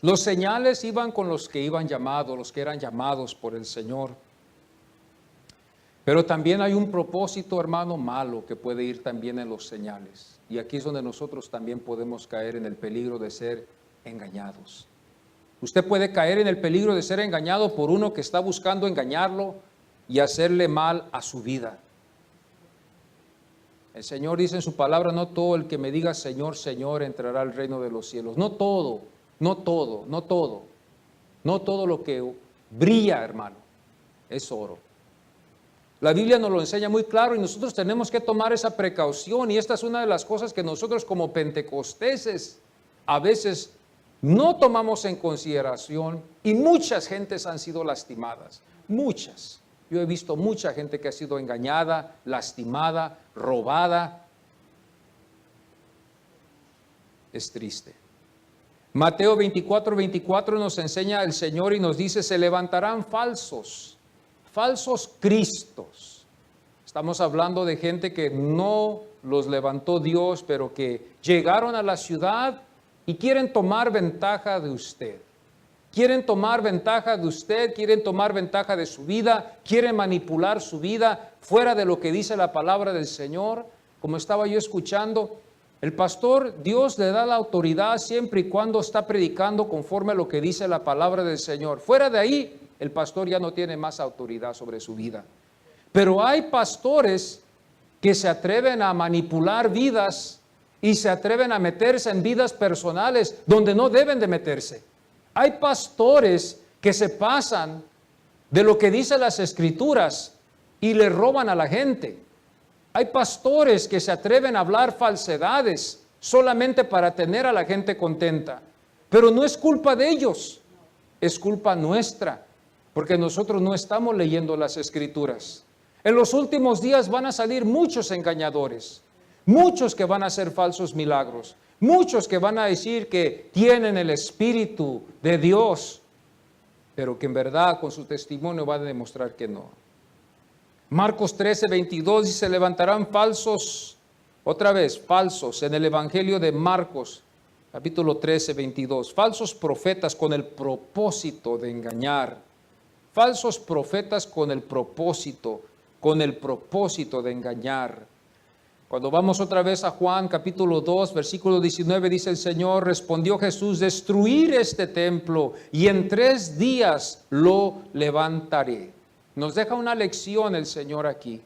Los señales iban con los que iban llamados, los que eran llamados por el Señor. Pero también hay un propósito, hermano, malo que puede ir también en los señales. Y aquí es donde nosotros también podemos caer en el peligro de ser engañados. Usted puede caer en el peligro de ser engañado por uno que está buscando engañarlo y hacerle mal a su vida. El Señor dice en su palabra, no todo el que me diga Señor, Señor entrará al reino de los cielos. No todo lo que brilla, hermano, es oro. La Biblia nos lo enseña muy claro y nosotros tenemos que tomar esa precaución, y esta es una de las cosas que nosotros como pentecosteses a veces no tomamos en consideración y muchas gentes han sido lastimadas, muchas. Yo he visto mucha gente que ha sido engañada, lastimada, robada. Es triste. Mateo 24:24 nos enseña el Señor y nos dice, se levantarán falsos cristos. Estamos hablando de gente que no los levantó Dios, pero que llegaron a la ciudad y quieren tomar ventaja de usted. Quieren tomar ventaja de usted, quieren tomar ventaja de su vida, quieren manipular su vida fuera de lo que dice la palabra del Señor. Como estaba yo escuchando, el pastor, Dios le da la autoridad siempre y cuando está predicando conforme a lo que dice la palabra del Señor. Fuera de ahí, el pastor ya no tiene más autoridad sobre su vida. Pero hay pastores que se atreven a manipular vidas y se atreven a meterse en vidas personales donde no deben de meterse. Hay pastores que se pasan de lo que dicen las Escrituras y le roban a la gente. Hay pastores que se atreven a hablar falsedades solamente para tener a la gente contenta. Pero no es culpa de ellos, es culpa nuestra, porque nosotros no estamos leyendo las Escrituras. En los últimos días van a salir muchos engañadores, muchos que van a hacer falsos milagros, muchos que van a decir que tienen el Espíritu de Dios, pero que en verdad con su testimonio van a demostrar que no. Marcos 13:22 dice, se levantarán falsos, otra vez, falsos, en el Evangelio de Marcos, capítulo 13:22, falsos profetas con el propósito de engañar, falsos profetas con el propósito de engañar. Cuando vamos otra vez a Juan capítulo 2, versículo 19, dice el Señor, respondió Jesús, destruir este templo y en 3 días lo levantaré. Nos deja una lección el Señor aquí.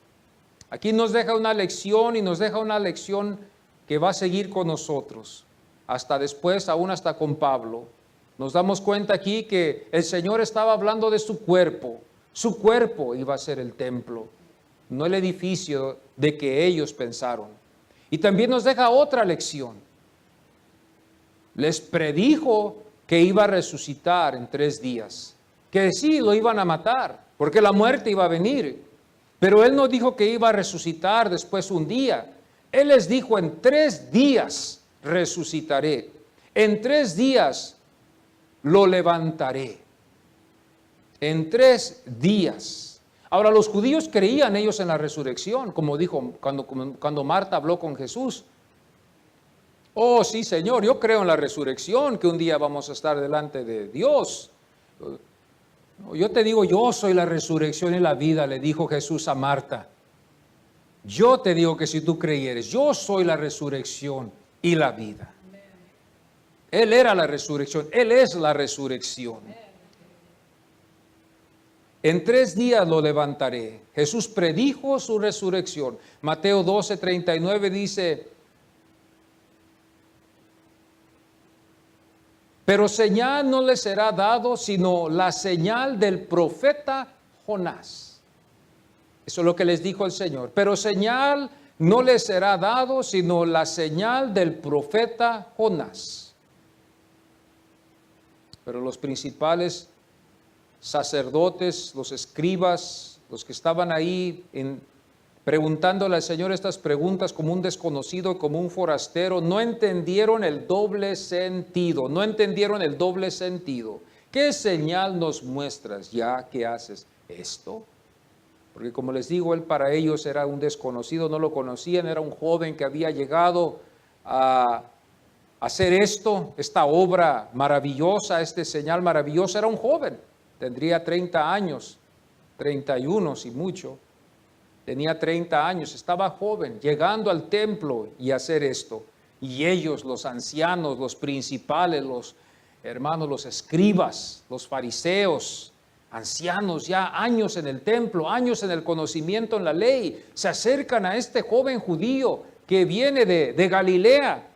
Aquí nos deja una lección y nos deja una lección que va a seguir con nosotros. Hasta después, aún hasta con Pablo. Nos damos cuenta aquí que el Señor estaba hablando de su cuerpo. Su cuerpo iba a ser el templo, no el edificio de que ellos pensaron. Y también nos deja otra lección. Les predijo que iba a resucitar en 3 días, que sí lo iban a matar, porque la muerte iba a venir. Pero Él no dijo que iba a resucitar después un día. Él les dijo, en 3 días resucitaré. En 3 días lo levantaré. En 3 días. Ahora, los judíos creían ellos en la resurrección, como dijo cuando Marta habló con Jesús. Oh, sí, Señor, yo creo en la resurrección, que un día vamos a estar delante de Dios. Yo te digo, yo soy la resurrección y la vida, le dijo Jesús a Marta. Yo te digo que si tú creyeres, yo soy la resurrección y la vida. Él era la resurrección, Él es la resurrección. En 3 días lo levantaré. Jesús predijo su resurrección. Mateo 12:39 dice, pero señal no le será dado, sino la señal del profeta Jonás. Eso es lo que les dijo el Señor. Pero señal no le será dado, sino la señal del profeta Jonás. Pero los principales sacerdotes, los escribas, los que estaban ahí preguntándole al Señor estas preguntas como un desconocido, como un forastero, no entendieron el doble sentido, ¿Qué señal nos muestras ya que haces esto? Porque como les digo, él para ellos era un desconocido, no lo conocían, era un joven que había llegado a hacer esta obra maravillosa, señal maravillosa, era un joven. Tendría 30 años, 31 si mucho. Tenía 30 años, estaba joven, llegando al templo y hacer esto. Y ellos, los ancianos, los principales, los hermanos, los escribas, los fariseos, ancianos ya años en el templo, años en el conocimiento en la ley, se acercan a este joven judío que viene de Galilea.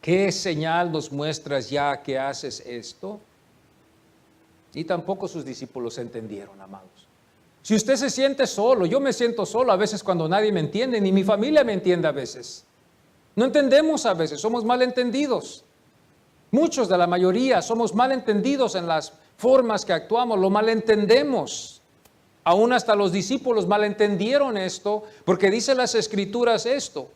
¿Qué señal nos muestras ya que haces esto? Y tampoco sus discípulos entendieron, amados. Si usted se siente solo, yo me siento solo a veces cuando nadie me entiende, ni mi familia me entiende a veces. No entendemos a veces, somos malentendidos. Muchos de la mayoría somos malentendidos en las formas que actuamos, lo malentendemos. Aún hasta los discípulos malentendieron esto, porque dice las Escrituras esto.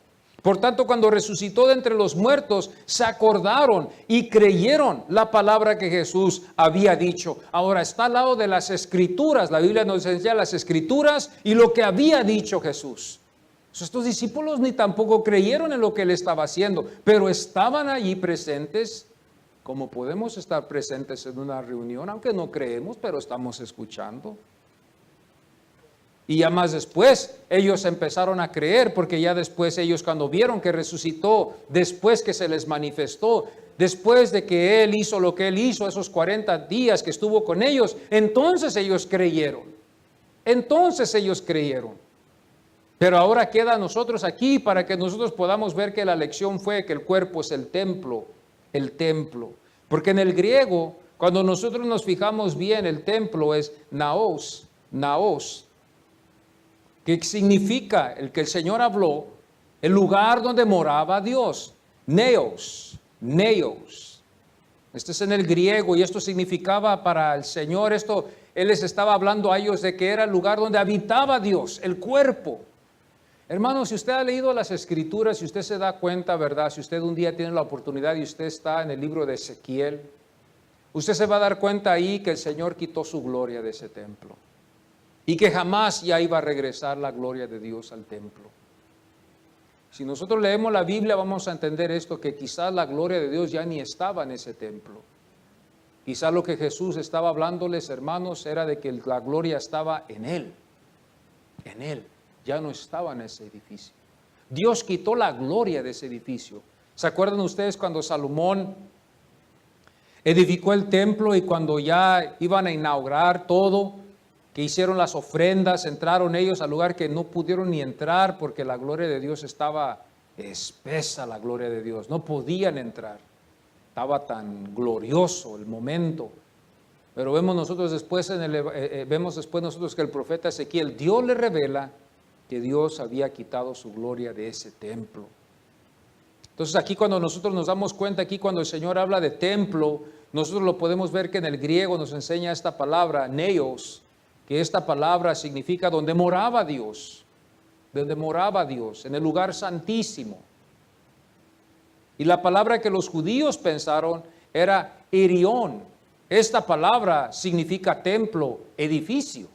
Por tanto, cuando resucitó de entre los muertos, se acordaron y creyeron la palabra que Jesús había dicho. Ahora está al lado de las Escrituras. La Biblia nos enseña las Escrituras y lo que había dicho Jesús. Estos discípulos ni tampoco creyeron en lo que él estaba haciendo, pero estaban allí presentes, como podemos estar presentes en una reunión, aunque no creemos, pero estamos escuchando. Y ya más después, ellos empezaron a creer, porque ya después ellos cuando vieron que resucitó, después que se les manifestó, después de que él hizo lo que él hizo, esos 40 días que estuvo con ellos, entonces ellos creyeron. Entonces ellos creyeron. Pero ahora queda a nosotros aquí para que nosotros podamos ver que la lección fue que el cuerpo es el templo. Porque en el griego, cuando nosotros nos fijamos bien, el templo es naos, que significa el que el Señor habló, el lugar donde moraba Dios, neos. Este es en el griego y esto significaba para el Señor, Él les estaba hablando a ellos de que era el lugar donde habitaba Dios, el cuerpo. Hermano, si usted ha leído las Escrituras, si usted se da cuenta, ¿verdad? Si usted un día tiene la oportunidad y usted está en el libro de Ezequiel, usted se va a dar cuenta ahí que el Señor quitó su gloria de ese templo y que jamás ya iba a regresar la gloria de Dios al templo. Si nosotros leemos la Biblia vamos a entender esto, que quizás la gloria de Dios ya ni estaba en ese templo. Quizás lo que Jesús estaba hablándoles, hermanos, era de que la gloria estaba en Él, ya no estaba en ese edificio. Dios quitó la gloria de ese edificio. ¿Se acuerdan ustedes cuando Salomón edificó el templo y cuando ya iban a inaugurar todo, que hicieron las ofrendas, entraron ellos al lugar que no pudieron ni entrar porque la gloria de Dios estaba espesa, la gloria de Dios, no podían entrar, estaba tan glorioso el momento. Pero vemos nosotros después nosotros que el profeta Ezequiel, Dios le revela que Dios había quitado su gloria de ese templo. Entonces aquí cuando nosotros nos damos cuenta, aquí cuando el Señor habla de templo, nosotros lo podemos ver que en el griego nos enseña esta palabra, neos, que esta palabra significa donde moraba Dios, en el lugar santísimo. Y la palabra que los judíos pensaron era irión. Esta palabra significa templo, edificio,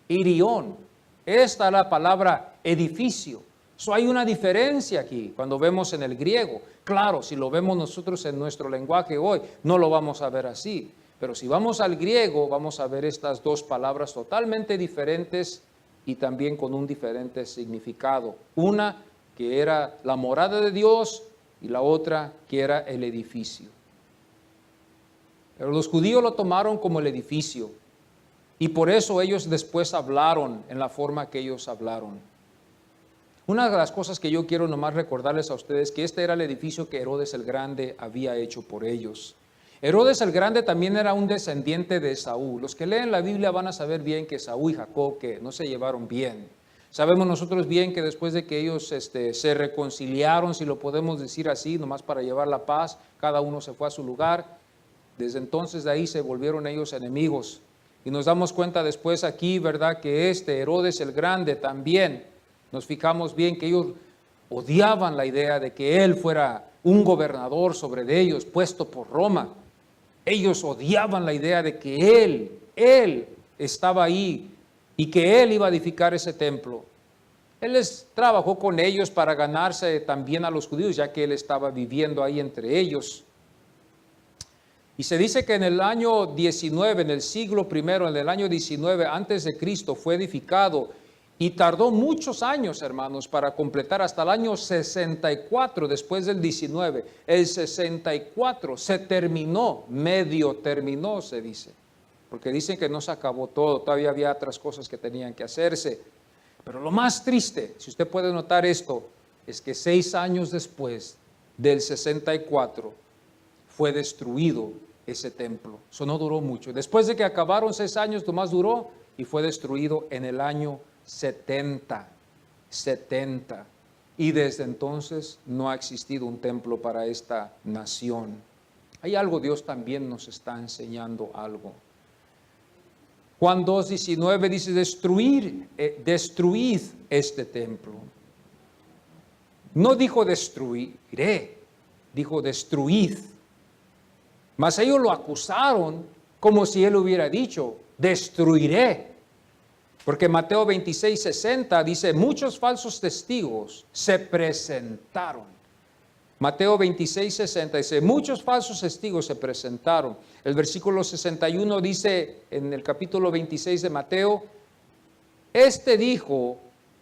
irión. Esta es la palabra edificio. Hay una diferencia aquí cuando vemos en el griego. Claro, si lo vemos nosotros en nuestro lenguaje hoy, no lo vamos a ver así. Pero si vamos al griego, vamos a ver estas dos palabras totalmente diferentes y también con un diferente significado. Una que era la morada de Dios y la otra que era el edificio. Pero los judíos lo tomaron como el edificio y por eso ellos después hablaron en la forma que ellos hablaron. Una de las cosas que yo quiero nomás recordarles a ustedes que este era el edificio que Herodes el Grande había hecho por ellos. Herodes el Grande también era un descendiente de Esaú. Los que leen la Biblia van a saber bien que Esaú y Jacob que no se llevaron bien. Sabemos nosotros bien que después de que ellos se reconciliaron, si lo podemos decir así, nomás para llevar la paz, cada uno se fue a su lugar. Desde entonces de ahí se volvieron ellos enemigos. Y nos damos cuenta después aquí, ¿verdad? Que Herodes el Grande también, nos fijamos bien que ellos odiaban la idea de que él fuera un gobernador sobre de ellos, puesto por Roma. Ellos odiaban la idea de que él estaba ahí y que él iba a edificar ese templo. Él trabajó con ellos para ganarse también a los judíos, ya que él estaba viviendo ahí entre ellos. Y se dice que en el año 19, en el siglo primero, en el año 19 antes de Cristo fue edificado y tardó muchos años, hermanos, para completar hasta el año 64 después del 19. El 64 se terminó, medio terminó, se dice. Porque dicen que no se acabó todo, todavía había otras cosas que tenían que hacerse. Pero lo más triste, si usted puede notar esto, es que 6 años después del 64 fue destruido ese templo. Eso no duró mucho. Después de que acabaron 6 años, nomás duró y fue destruido en el año 70. Y desde entonces no ha existido un templo para esta nación. Hay algo, Dios también nos está enseñando algo. Juan 2:19 dice, destruid este templo. No dijo destruiré, dijo destruid. Mas ellos lo acusaron como si él hubiera dicho, destruiré. Porque Mateo 26:60 dice, muchos falsos testigos se presentaron. Mateo 26:60 dice, muchos falsos testigos se presentaron. El versículo 61 dice en el capítulo 26 de Mateo, este dijo,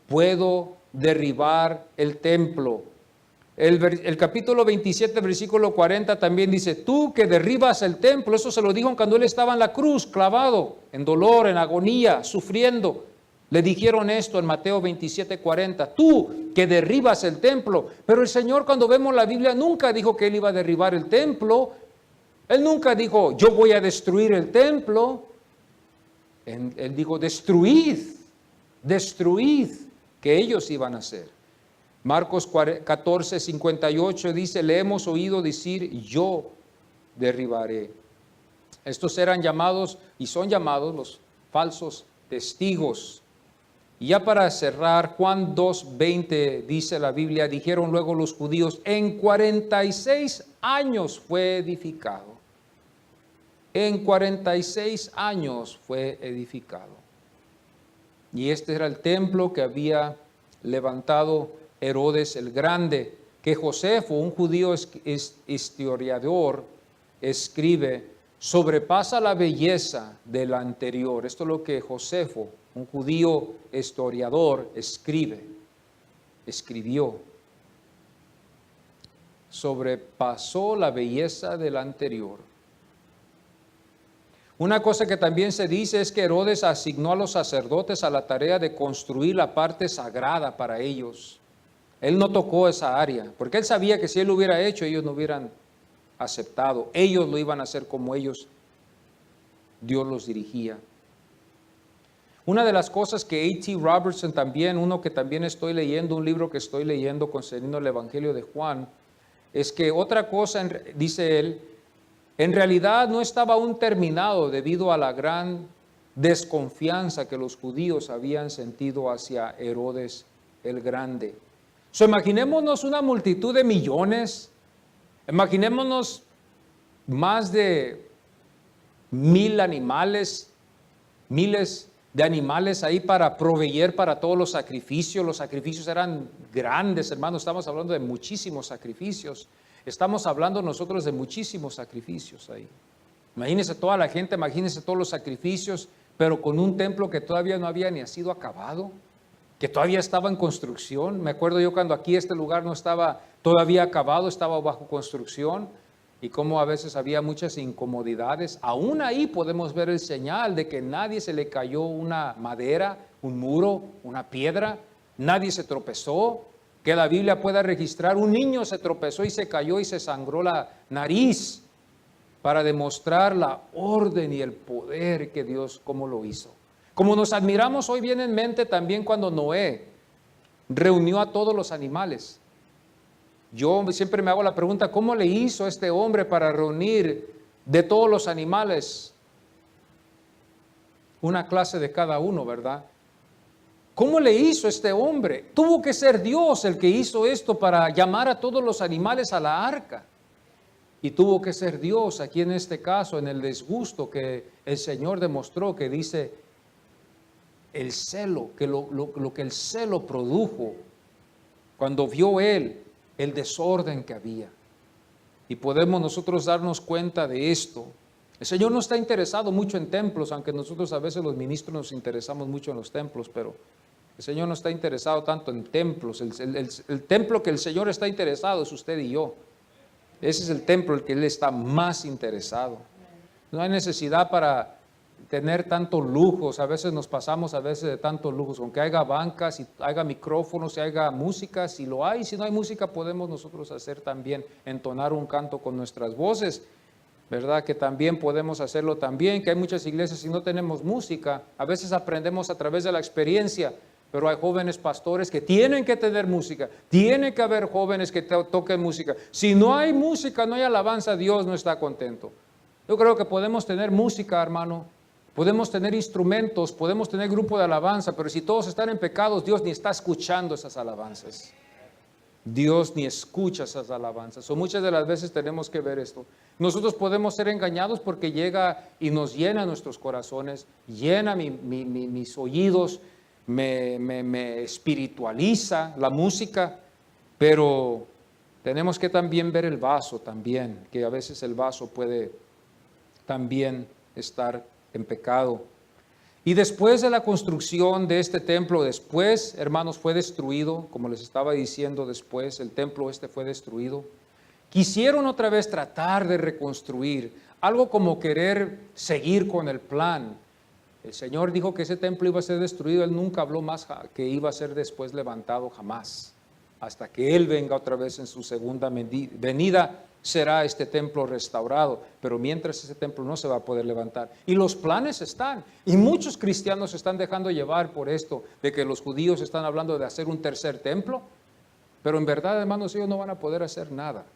puedo derribar el templo. El capítulo 27, versículo 40 también dice, tú que derribas el templo, eso se lo dijo cuando él estaba en la cruz, clavado, en dolor, en agonía, sufriendo. Le dijeron esto en Mateo 27, 40, tú que derribas el templo. Pero el Señor, cuando vemos la Biblia, nunca dijo que Él iba a derribar el templo. Él nunca dijo, yo voy a destruir el templo. Él dijo, destruid, que ellos iban a hacer. Marcos 14, 58 dice, le hemos oído decir, yo derribaré. Estos eran llamados y son llamados los falsos testigos. Y ya para cerrar, Juan 2:20 dice la Biblia, dijeron luego los judíos, en 46 años fue edificado. En 46 años fue edificado. Y este era el templo que había levantado Herodes el Grande, que Josefo, un judío historiador, escribe, sobrepasa la belleza del anterior. Esto es lo que Josefo, un judío historiador, escribió. Sobrepasó la belleza del anterior. Una cosa que también se dice es que Herodes asignó a los sacerdotes a la tarea de construir la parte sagrada para ellos. Él no tocó esa área, porque él sabía que si él lo hubiera hecho, ellos no hubieran aceptado. Ellos lo iban a hacer como ellos, Dios los dirigía. Una de las cosas que A.T. Robertson también, uno que también estoy leyendo, un libro que estoy leyendo concerniendo el Evangelio de Juan, es que otra cosa, dice él, en realidad no estaba aún terminado debido a la gran desconfianza que los judíos habían sentido hacia Herodes el Grande. Imaginémonos una multitud de millones, imaginémonos más de 1000 animales, miles de animales ahí para proveer para todos los sacrificios. Los sacrificios eran grandes, hermanos, estamos hablando de muchísimos sacrificios. Estamos hablando nosotros de muchísimos sacrificios ahí. Imagínense toda la gente, imagínense todos los sacrificios, pero con un templo que todavía no había ni sido acabado, que todavía estaba en construcción. Me acuerdo yo cuando aquí este lugar no estaba todavía acabado, estaba bajo construcción, y como a veces había muchas incomodidades. Aún ahí podemos ver el señal de que nadie se le cayó una madera, un muro, una piedra, nadie se tropezó. Que la Biblia pueda registrar, un niño se tropezó y se cayó y se sangró la nariz para demostrar la orden y el poder que Dios, cómo lo hizo. Como nos admiramos, hoy viene en mente también cuando Noé reunió a todos los animales. Yo siempre me hago la pregunta, ¿cómo le hizo este hombre para reunir de todos los animales una clase de cada uno, verdad? ¿Cómo le hizo este hombre? Tuvo que ser Dios el que hizo esto para llamar a todos los animales a la arca. Y tuvo que ser Dios aquí en este caso, en el desgusto que el Señor demostró, que dice el celo, que lo que el celo produjo cuando vio él el desorden que había. Y podemos nosotros darnos cuenta de esto. El Señor no está interesado mucho en templos, aunque nosotros a veces los ministros nos interesamos mucho en los templos, pero el Señor no está interesado tanto en templos. El templo que el Señor está interesado es usted y yo. Ese es el templo el que Él está más interesado. No hay necesidad para tener tantos lujos. A veces nos pasamos de tantos lujos. Aunque haya bancas, y haya micrófonos, y haya música, si lo hay, si no hay música, podemos nosotros hacer también, entonar un canto con nuestras voces. ¿Verdad? Que también podemos hacerlo también, que hay muchas iglesias y no tenemos música. A veces aprendemos a través de la experiencia. Pero hay jóvenes pastores que tienen que tener música, tiene que haber jóvenes que toquen música. Si no hay música, no hay alabanza, Dios no está contento. Yo creo que podemos tener música, hermano, podemos tener instrumentos, podemos tener grupo de alabanza, pero si todos están en pecados, Dios ni está escuchando esas alabanzas. Dios ni escucha esas alabanzas. O muchas de las veces tenemos que ver esto. Nosotros podemos ser engañados porque llega y nos llena nuestros corazones, llena mis oídos, me espiritualiza la música, pero tenemos que también ver el vaso también, que a veces el vaso puede también estar en pecado. Y después de la construcción de este templo, después, hermanos, fue destruido, como les estaba diciendo después, el templo fue destruido. Quisieron otra vez tratar de reconstruir, algo como querer seguir con el plan. El Señor dijo que ese templo iba a ser destruido, Él nunca habló más que iba a ser después levantado jamás. Hasta que Él venga otra vez en su segunda venida, será este templo restaurado, pero mientras ese templo no se va a poder levantar. Y los planes están, y muchos cristianos se están dejando llevar por esto, de que los judíos están hablando de hacer un tercer templo, pero en verdad, hermanos, ellos no van a poder hacer nada,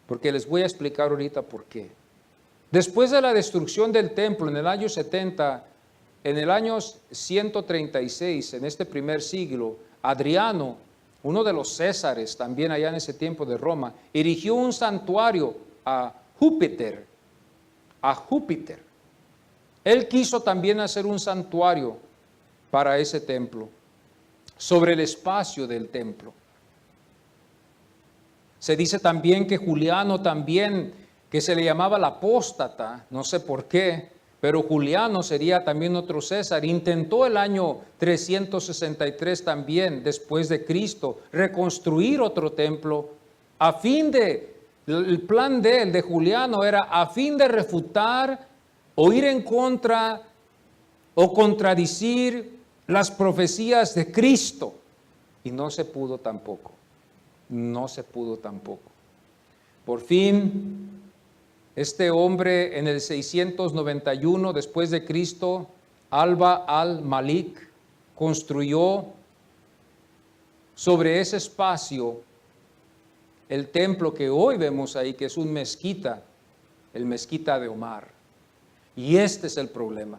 porque les voy a explicar ahorita por qué. Después de la destrucción del templo en el año 70, en el año 136, en este primer siglo, Adriano, uno de los Césares, también allá en ese tiempo de Roma, erigió un santuario a Júpiter. A Júpiter. Él quiso también hacer un santuario para ese templo, sobre el espacio del templo. Se dice también que Juliano también, que se le llamaba el apóstata, no sé por qué, pero Juliano sería también otro César, intentó el año 363 también, después de Cristo, reconstruir otro templo, el plan de Juliano era a fin de refutar o ir en contra o contradecir las profecías de Cristo. Y no se pudo tampoco, no se pudo tampoco. Por fin, este hombre en el 691 después de Cristo, Alba al-Malik, construyó sobre ese espacio el templo que hoy vemos ahí, que es un mezquita, el mezquita de Omar. Y este es el problema.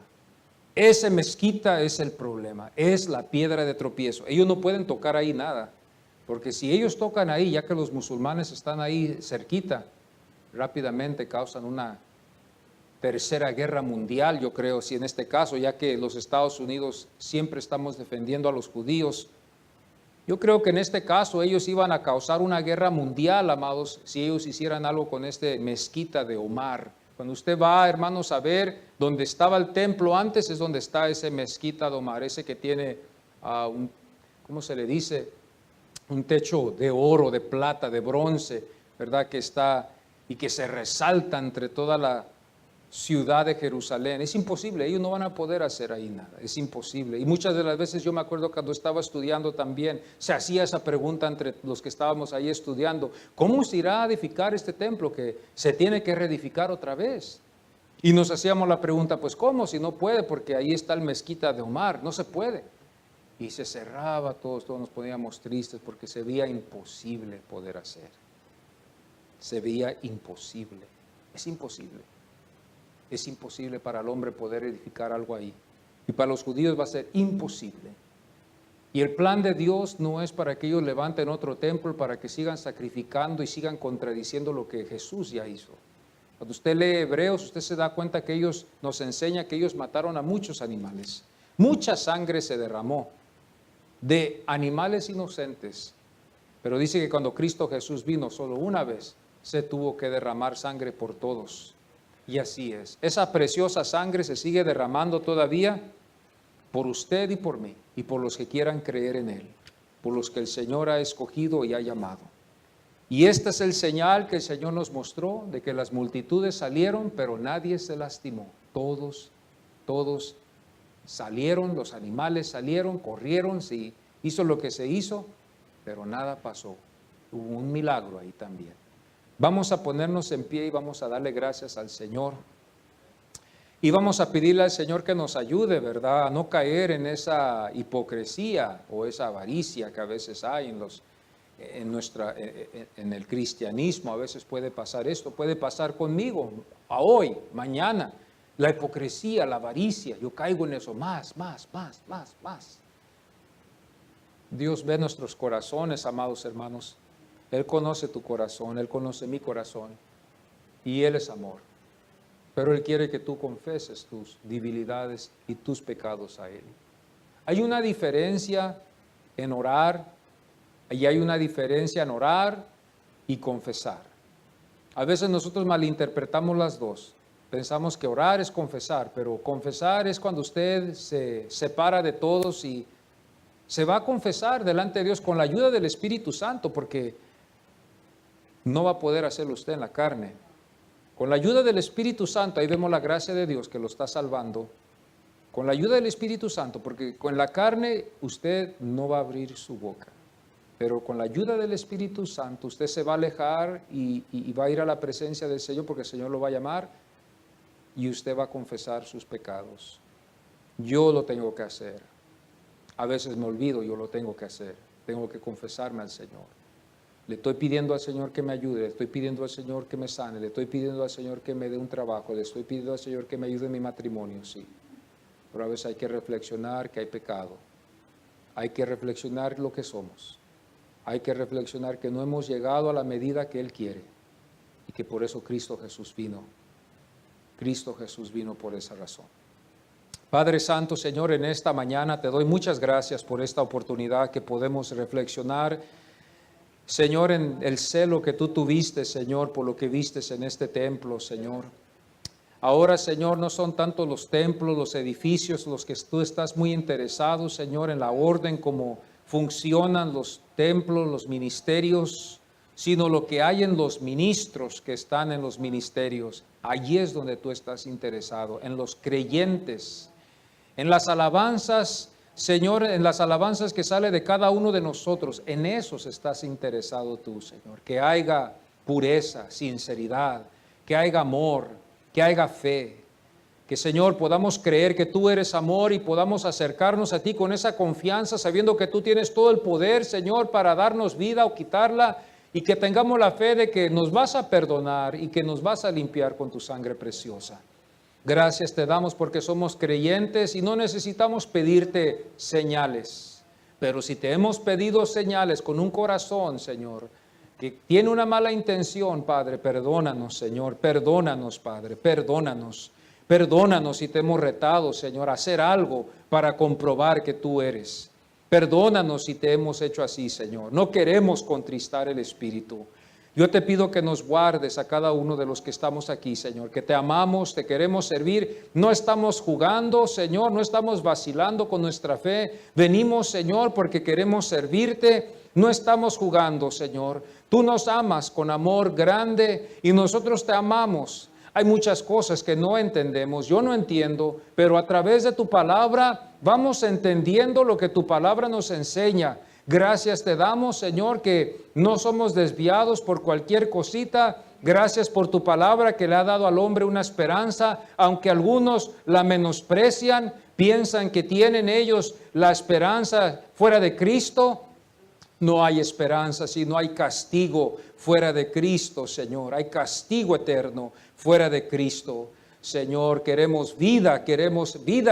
Ese mezquita es el problema, es la piedra de tropiezo. Ellos no pueden tocar ahí nada, porque si ellos tocan ahí, ya que los musulmanes están ahí cerquita, rápidamente causan una tercera guerra mundial, yo creo, si en este caso, ya que los Estados Unidos siempre estamos defendiendo a los judíos. Yo creo que en este caso ellos iban a causar una guerra mundial, amados, si ellos hicieran algo con este mezquita de Omar. Cuando usted va, hermanos, a ver donde estaba el templo antes, es donde está ese mezquita de Omar, ese que tiene ¿cómo se le dice? Un techo de oro, de plata, de bronce, ¿verdad? Que está y que se resalta entre toda la ciudad de Jerusalén. Es imposible, ellos no van a poder hacer ahí nada, es imposible. Y muchas de las veces yo me acuerdo cuando estaba estudiando también, se hacía esa pregunta entre los que estábamos ahí estudiando, ¿cómo se irá a edificar este templo que se tiene que reedificar otra vez? Y nos hacíamos la pregunta, pues ¿cómo? Si no puede, porque ahí está el mezquita de Omar, no se puede. Y se cerraba, todos nos poníamos tristes porque se veía imposible poder hacer. Se veía imposible, es imposible. Es imposible para el hombre poder edificar algo ahí. Y para los judíos va a ser imposible. Y el plan de Dios no es para que ellos levanten otro templo, para que sigan sacrificando y sigan contradiciendo lo que Jesús ya hizo. Cuando usted lee Hebreos, usted se da cuenta que ellos nos enseña que ellos mataron a muchos animales. Mucha sangre se derramó de animales inocentes. Pero dice que cuando Cristo Jesús vino solo una vez, se tuvo que derramar sangre por todos. Y así es. Esa preciosa sangre se sigue derramando todavía por usted y por mí, y por los que quieran creer en Él, por los que el Señor ha escogido y ha llamado. Y este es el señal que el Señor nos mostró, de que las multitudes salieron, pero nadie se lastimó. Todos salieron, los animales salieron, corrieron, se hizo lo que se hizo, pero nada pasó. Hubo un milagro ahí también. Vamos a ponernos en pie y vamos a darle gracias al Señor. Y vamos a pedirle al Señor que nos ayude, ¿verdad? A no caer en esa hipocresía o esa avaricia que a veces hay en el cristianismo. A veces puede pasar esto, puede pasar conmigo, a hoy, mañana. La hipocresía, la avaricia, yo caigo en eso, más. Dios ve nuestros corazones, amados hermanos. Él conoce tu corazón, Él conoce mi corazón y Él es amor. Pero Él quiere que tú confeses tus debilidades y tus pecados a Él. Hay una diferencia en orar, y hay una diferencia en orar y confesar. A veces nosotros malinterpretamos las dos. Pensamos que orar es confesar, pero confesar es cuando usted se separa de todos y se va a confesar delante de Dios con la ayuda del Espíritu Santo, porque no va a poder hacerlo usted en la carne. Con la ayuda del Espíritu Santo, ahí vemos la gracia de Dios que lo está salvando. Con la ayuda del Espíritu Santo, porque con la carne usted no va a abrir su boca. Pero con la ayuda del Espíritu Santo usted se va a alejar y va a ir a la presencia del Señor, porque el Señor lo va a llamar y usted va a confesar sus pecados. Yo lo tengo que hacer. A veces me olvido, yo lo tengo que hacer. Tengo que confesarme al Señor. Le estoy pidiendo al Señor que me ayude, le estoy pidiendo al Señor que me sane, le estoy pidiendo al Señor que me dé un trabajo, le estoy pidiendo al Señor que me ayude en mi matrimonio, sí. Pero a veces hay que reflexionar que hay pecado. Hay que reflexionar lo que somos. Hay que reflexionar que no hemos llegado a la medida que Él quiere y que por eso Cristo Jesús vino. Cristo Jesús vino por esa razón. Padre Santo, Señor, en esta mañana te doy muchas gracias por esta oportunidad que podemos reflexionar, Señor, en el celo que tú tuviste, Señor, por lo que vistes en este templo, Señor. Ahora, Señor, no son tanto los templos, los edificios, los que tú estás muy interesado, Señor, en la orden como funcionan los templos, los ministerios, sino lo que hay en los ministros que están en los ministerios. Allí es donde tú estás interesado, en los creyentes, en las alabanzas, Señor, en las alabanzas que sale de cada uno de nosotros. En esos estás interesado tú, Señor. Que haya pureza, sinceridad, que haya amor, que haya fe. Que, Señor, podamos creer que tú eres amor y podamos acercarnos a ti con esa confianza, sabiendo que tú tienes todo el poder, Señor, para darnos vida o quitarla, y que tengamos la fe de que nos vas a perdonar y que nos vas a limpiar con tu sangre preciosa. Gracias te damos porque somos creyentes y no necesitamos pedirte señales. Pero si te hemos pedido señales con un corazón, Señor, que tiene una mala intención, Padre, perdónanos, Señor. Perdónanos, Padre, perdónanos. Perdónanos si te hemos retado, Señor, a hacer algo para comprobar que tú eres. Perdónanos si te hemos hecho así, Señor. No queremos contristar el Espíritu. Yo te pido que nos guardes a cada uno de los que estamos aquí, Señor, que te amamos, te queremos servir. No estamos jugando, Señor, no estamos vacilando con nuestra fe. Venimos, Señor, porque queremos servirte. No estamos jugando, Señor. Tú nos amas con amor grande y nosotros te amamos. Hay muchas cosas que no entendemos, yo no entiendo, pero a través de tu palabra vamos entendiendo lo que tu palabra nos enseña. Gracias te damos, Señor, que no somos desviados por cualquier cosita. Gracias por tu palabra que le ha dado al hombre una esperanza, aunque algunos la menosprecian, piensan que tienen ellos la esperanza fuera de Cristo. No hay esperanza, sino hay castigo fuera de Cristo, Señor. Hay castigo eterno fuera de Cristo. Señor, queremos vida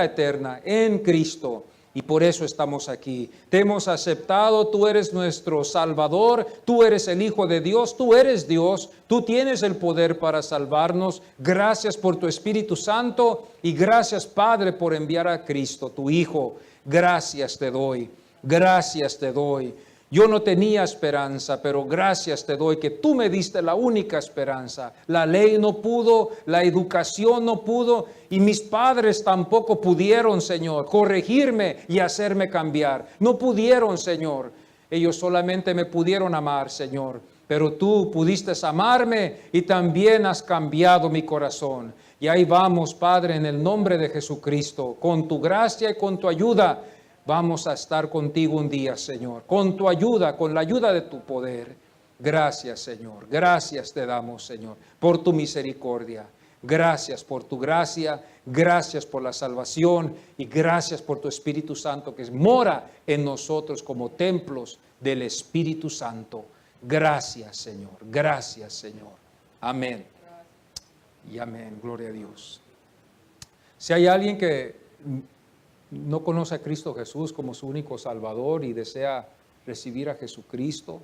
eterna en Cristo. Y por eso estamos aquí. Te hemos aceptado, tú eres nuestro Salvador, tú eres el Hijo de Dios, tú eres Dios, tú tienes el poder para salvarnos. Gracias por tu Espíritu Santo y gracias, Padre, por enviar a Cristo, tu Hijo. Gracias te doy, gracias te doy. Yo no tenía esperanza, pero gracias te doy que tú me diste la única esperanza. La ley no pudo, la educación no pudo y mis padres tampoco pudieron, Señor, corregirme y hacerme cambiar. No pudieron, Señor. Ellos solamente me pudieron amar, Señor. Pero tú pudiste amarme y también has cambiado mi corazón. Y ahí vamos, Padre, en el nombre de Jesucristo, con tu gracia y con tu ayuda. Vamos a estar contigo un día, Señor, con tu ayuda, con la ayuda de tu poder. Gracias, Señor. Gracias te damos, Señor, por tu misericordia. Gracias por tu gracia. Gracias por la salvación y gracias por tu Espíritu Santo que mora en nosotros como templos del Espíritu Santo. Gracias, Señor. Gracias, Señor. Amén. Y amén. Gloria a Dios. Si hay alguien que no conoce a Cristo Jesús como su único Salvador y desea recibir a Jesucristo,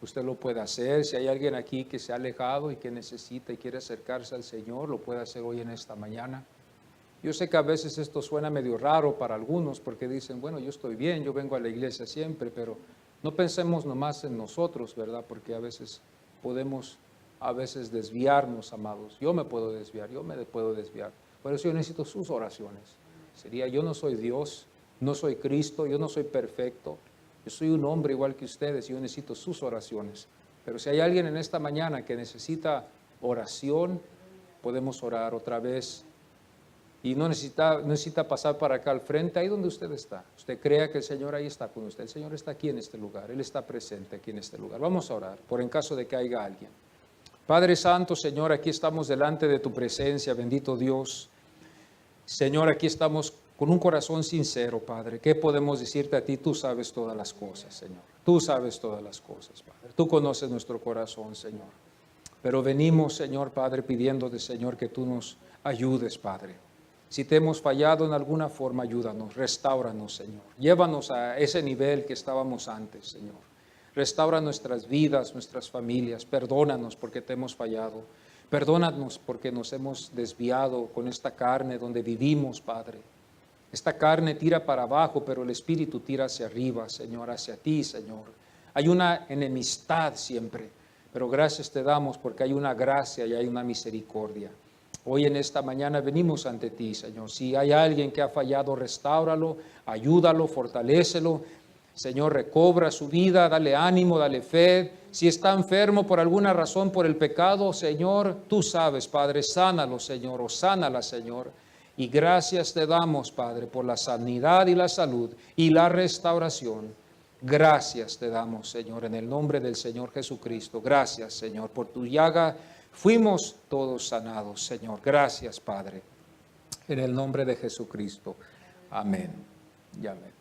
usted lo puede hacer. Si hay alguien aquí que se ha alejado y que necesita y quiere acercarse al Señor, lo puede hacer hoy en esta mañana. Yo sé que a veces esto suena medio raro para algunos porque dicen, bueno, yo estoy bien, yo vengo a la iglesia siempre, pero no pensemos nomás en nosotros, ¿verdad? Porque a veces podemos desviarnos, amados. Yo me puedo desviar. Por eso yo necesito sus oraciones. Yo no soy Dios, no soy Cristo, yo no soy perfecto. Yo soy un hombre igual que ustedes y yo necesito sus oraciones. Pero si hay alguien en esta mañana que necesita oración, podemos orar otra vez. Y no necesita pasar para acá al frente, ahí donde usted está. Usted crea que el Señor ahí está con usted. El Señor está aquí en este lugar. Él está presente aquí en este lugar. Vamos a orar por en caso de que haya alguien. Padre Santo, Señor, aquí estamos delante de tu presencia, bendito Dios. Señor, aquí estamos con un corazón sincero, Padre. ¿Qué podemos decirte a ti? Tú sabes todas las cosas, Señor. Tú sabes todas las cosas, Padre. Tú conoces nuestro corazón, Señor. Pero venimos, Señor, Padre, pidiéndote, Señor, que tú nos ayudes, Padre. Si te hemos fallado en alguna forma, ayúdanos, restáuranos, Señor. Llévanos a ese nivel que estábamos antes, Señor. Restaura nuestras vidas, nuestras familias. Perdónanos porque te hemos fallado. Perdónanos porque nos hemos desviado con esta carne donde vivimos, Padre. Esta carne tira para abajo, pero el Espíritu tira hacia arriba, Señor, hacia ti, Señor. Hay una enemistad siempre, pero gracias te damos porque hay una gracia y hay una misericordia. Hoy en esta mañana venimos ante ti, Señor. Si hay alguien que ha fallado, restáuralo, ayúdalo, fortalécelo. Señor, recobra su vida, dale ánimo, dale fe. Si está enfermo por alguna razón, por el pecado, Señor, tú sabes, Padre, sánalo, Señor, o sánala, Señor. Y gracias te damos, Padre, por la sanidad y la salud y la restauración. Gracias te damos, Señor, en el nombre del Señor Jesucristo. Gracias, Señor, por tu llaga. Fuimos todos sanados, Señor. Gracias, Padre. En el nombre de Jesucristo. Amén y amén.